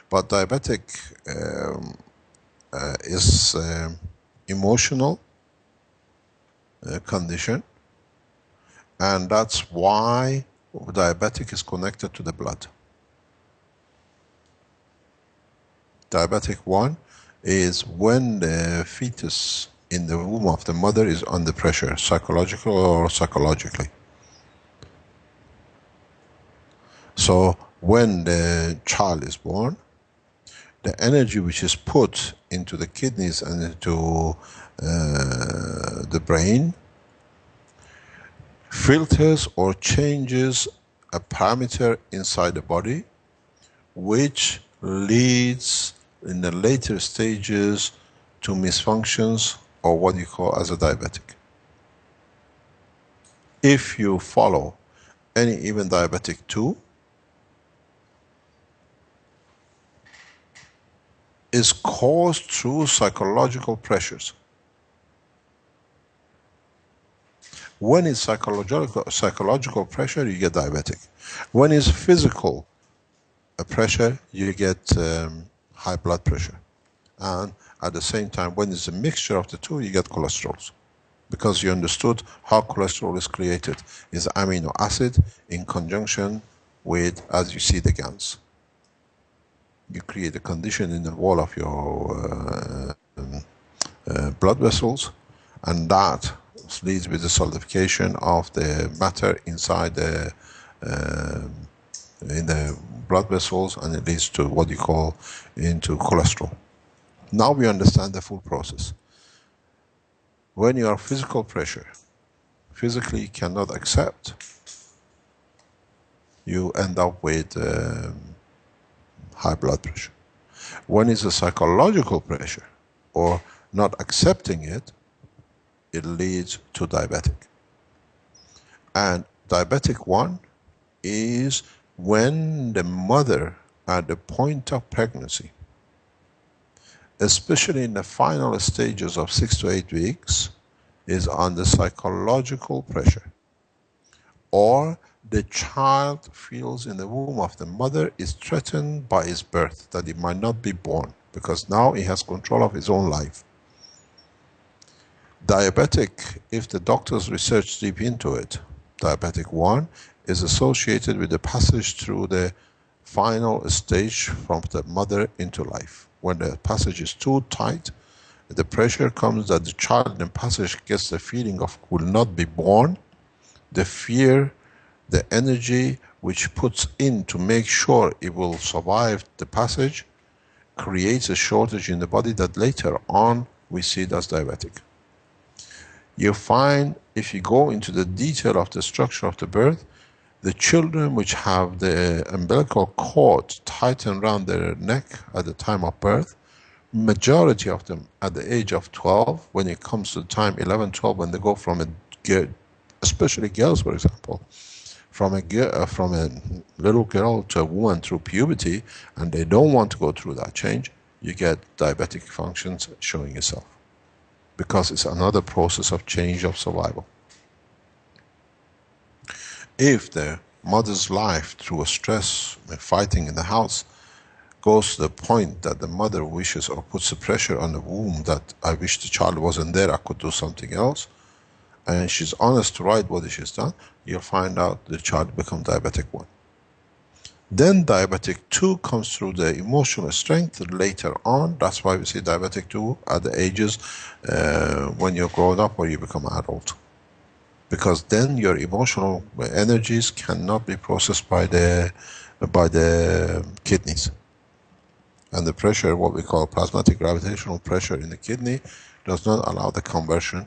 But diabetic is emotional condition, and that's why diabetic is connected to the blood. Diabetic 1 is when the fetus in the womb of the mother is under pressure, psychological or psychologically. So when the child is born, the energy which is put into the kidneys and into the brain filters or changes a parameter inside the body, which leads in the later stages to misfunctions, or what you call as a diabetic. If you follow any, even diabetic 2, is caused through psychological pressures. When it's psychological pressure, you get diabetic. When it's physical pressure, you get high blood pressure. And at the same time, when it's a mixture of the two, you get cholesterol. Because you understood how cholesterol is created. It's amino acid in conjunction with, as you see, the gans. You create a condition in the wall of your blood vessels, and that leads with the solidification of the matter inside the in the blood vessels, and it leads to what you call into cholesterol. Now we understand the full process. When you are physical pressure, physically cannot accept, you end up with high blood pressure. When it's a psychological pressure or not accepting it, it leads to diabetic. And diabetic 1 is when the mother at the point of pregnancy, especially in the final stages of 6 to 8 weeks, is under psychological pressure, or the child feels in the womb of the mother is threatened by his birth, that he might not be born, because now he has control of his own life. Diabetic, if the doctors research deep into it, diabetic 1 is associated with the passage through the final stage from the mother into life. When the passage is too tight, the pressure comes that the child in the passage gets the feeling of will not be born, the fear, the energy which puts in to make sure it will survive the passage creates a shortage in the body that later on we see it as diabetic. You find, if you go into the detail of the structure of the birth, the children which have the umbilical cord tightened around their neck at the time of birth, majority of them at the age of 12, when it comes to the time 11, 12, when they go from a girl, especially girls, for example, from a little girl to a woman through puberty, and they don't want to go through that change, you get diabetic functions showing itself. Because it's another process of change of survival. If the mother's life through a stress, fighting in the house, goes to the point that the mother wishes or puts the pressure on the womb that I wish the child wasn't there, I could do something else, and she's honest to write what she's done, you'll find out the child become diabetic 1. Then diabetic 2 comes through the emotional strength later on. That's why we say diabetic 2 at the ages when you're grown up or you become adult. Because then your emotional energies cannot be processed by the kidneys. And the pressure, what we call plasmatic gravitational pressure in the kidney, does not allow the conversion.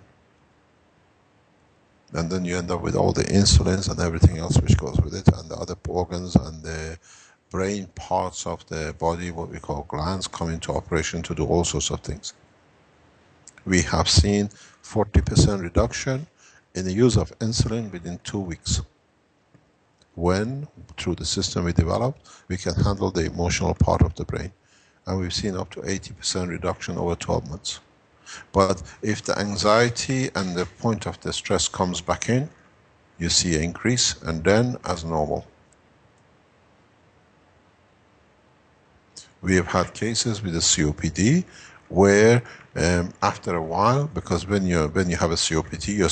And then you end up with all the insulins and everything else which goes with it, and the other organs and the brain parts of the body, what we call glands, come into operation to do all sorts of things. We have seen 40% reduction in the use of insulin within 2 weeks. When, through the system we developed, we can handle the emotional part of the brain. And we've seen up to 80% reduction over 12 months. But if the anxiety and the point of the stress comes back in, you see an increase, and then as normal. We have had cases with the COPD where after a while, because when you have a COPD, you're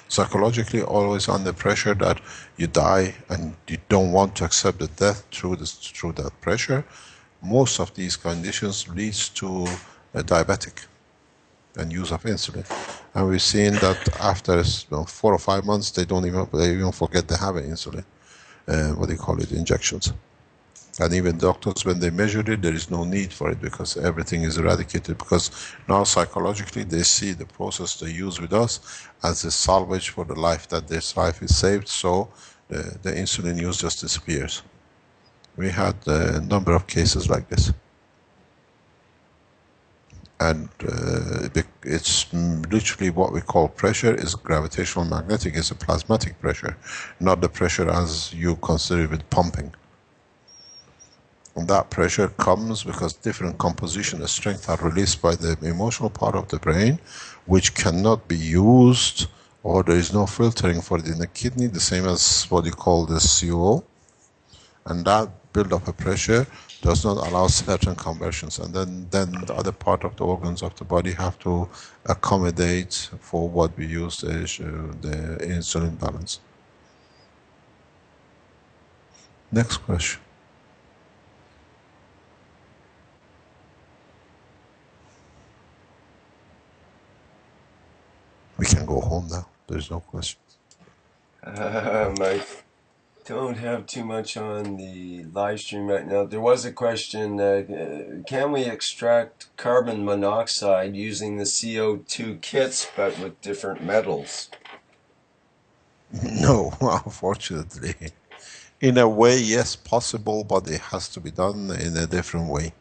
psychologically always under pressure that you die, and you don't want to accept the death through that pressure. Most of these conditions leads to a diabetic and use of insulin, and we've seen that after 4 or 5 months they even forget they have an insulin, what do you call it, injections. And even doctors, when they measured it, there is no need for it because everything is eradicated, because now psychologically they see the process they use with us as a salvage for the life, that this life is saved, so the insulin use just disappears. We had a number of cases like this. And it's literally what we call pressure is gravitational magnetic, is a plasmatic pressure, not the pressure as you consider it with pumping. And that pressure comes because different composition and strength are released by the emotional part of the brain, which cannot be used, or there is no filtering for it in the kidney, the same as what you call the CO. And that build up of pressure does not allow certain conversions, and then the other part of the organs of the body have to accommodate for what we use the insulin balance. Next question. We can go home now. There's no questions. I don't have too much on the live stream right now. There was a question, can we extract carbon monoxide using the CO2 kits but with different metals? No, unfortunately. In a way, yes, possible, but it has to be done in a different way.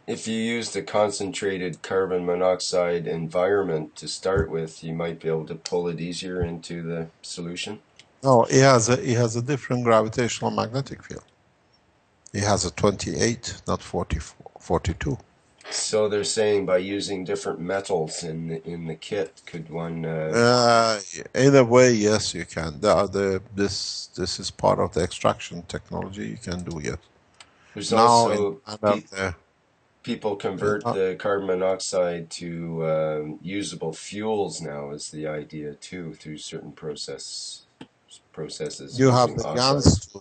if you used a concentrated carbon monoxide environment to start with, you might be able to pull it easier into the solution? No, it has a different gravitational magnetic field. It has a 28, not 44, 42. So they're saying by using different metals in the kit, could one... In a way, yes, you can. This is part of the extraction technology you can do, yes. There's Now, in also Canada, people convert the carbon monoxide to usable fuels now is the idea too, through certain processes you have using the oxide. GANs.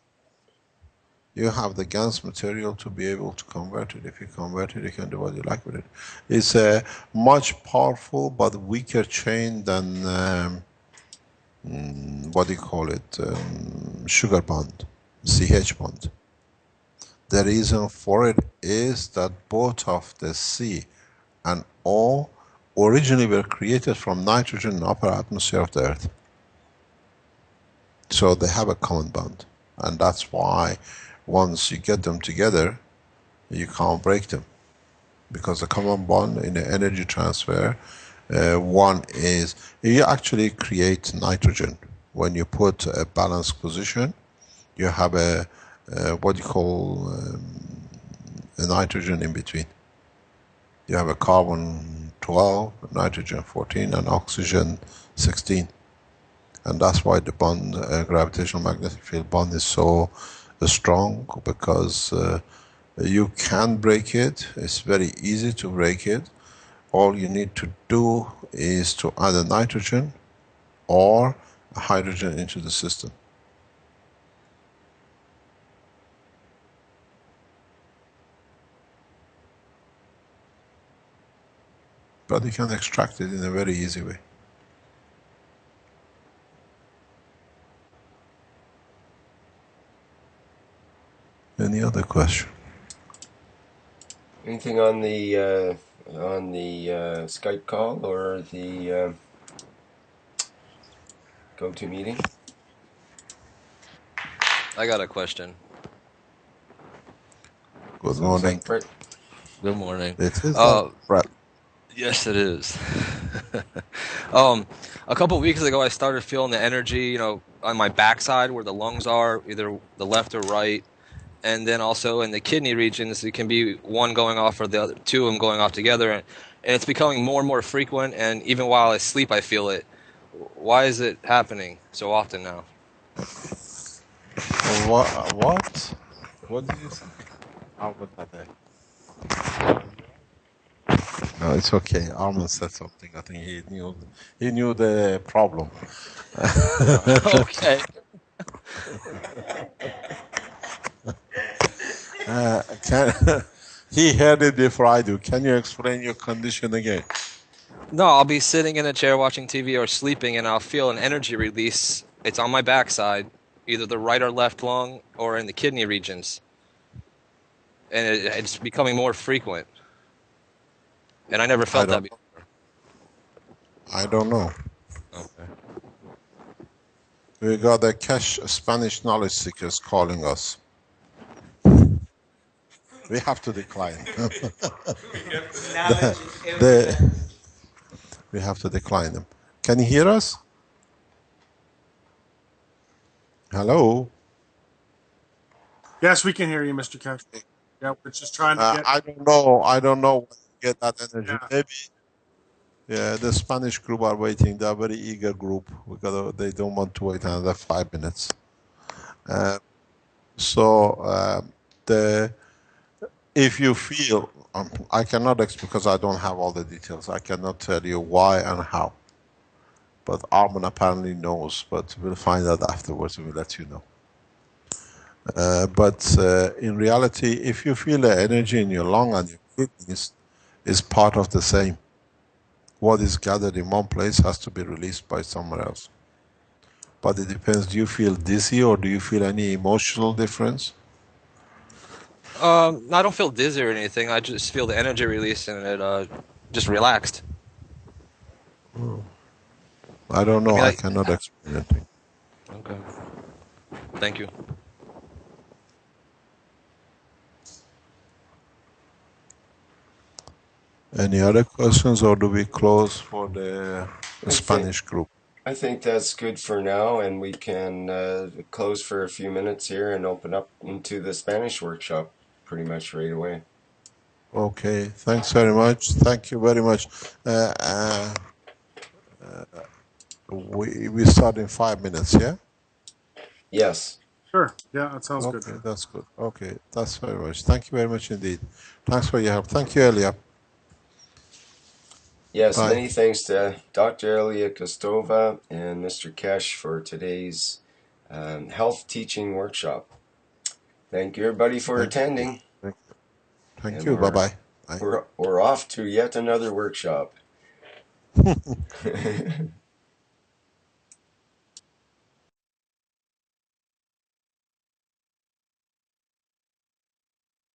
You have the GANs material to be able to convert it. If you convert it, you can do what you like with it. It's a much powerful but weaker chain than what do you call it? Sugar bond, CH bond. The reason for it is that both of the C and O originally were created from nitrogen in the upper atmosphere of the Earth. So they have a common bond. And that's why once you get them together, you can't break them. Because the common bond in the energy transfer, one is, you actually create nitrogen. When you put a balanced position, you have a what you call a nitrogen in between. You have a carbon 12, nitrogen 14, and oxygen 16. And that's why the bond, gravitational magnetic field bond is so strong, because you can break it. It's very easy to break it. All you need to do is to add a nitrogen or a hydrogen into the system. But you can extract it in a very easy way. Any other question? Anything on the Skype call or the GoToMeeting? I got a question. Good Sounds morning. like Brett. Good morning. It is like Brett. Yes, it is. A couple weeks ago, I started feeling the energy, on my backside where the lungs are, either the left or right, and then also in the kidney regions. It can be one going off or the other, two of them going off together, and it's becoming more and more frequent. And even while I sleep, I feel it. Why is it happening so often now? What? What did you say? How was that? No, it's okay. Armin said something. I think he knew the problem. Okay. He heard it before I do. Can you explain your condition again? No, I'll be sitting in a chair watching TV or sleeping, and I'll feel an energy release. It's on my backside, either the right or left lung or in the kidney regions. And it's becoming more frequent. And I never felt that before. I don't know. Okay. We got a cash Spanish knowledge seekers calling us. We have to decline. We have to decline them. Can you hear us? Hello? Yes, we can hear you, Mr. Cash. Yeah, we're just trying to get. I don't know. I don't know when you get that energy. Yeah. Maybe. Yeah, the Spanish group are waiting. They're a very eager group. They don't want to wait another 5 minutes. If you feel, I cannot because I don't have all the details. I cannot tell you why and how. But Armin apparently knows. But we'll find out afterwards and we'll let you know. In reality, if you feel the energy in your lung and your kidneys, is part of the same. What is gathered in one place has to be released by somewhere else. But it depends, do you feel dizzy or do you feel any emotional difference? I don't feel dizzy or anything. I just feel the energy release and it just relaxed. I don't know. I cannot explain it. Okay. Thank you. Any other questions, or do we close for the Spanish group? I think that's good for now, and we can close for a few minutes here and open up into the Spanish workshop pretty much right away. Okay, thanks very much. Thank you very much. We start in 5 minutes, yeah? Yes. Sure. Yeah, that sounds good. Okay, that's good. Okay, that's very much. Thank you very much indeed. Thanks for your help. Thank you, Elia. Yes, Bye. many thanks to Dr. Elia Kostova and Mr. Kesh for today's health teaching workshop. Thank you, everybody, for attending. Thank you. Bye-bye. Bye. We're off to yet another workshop.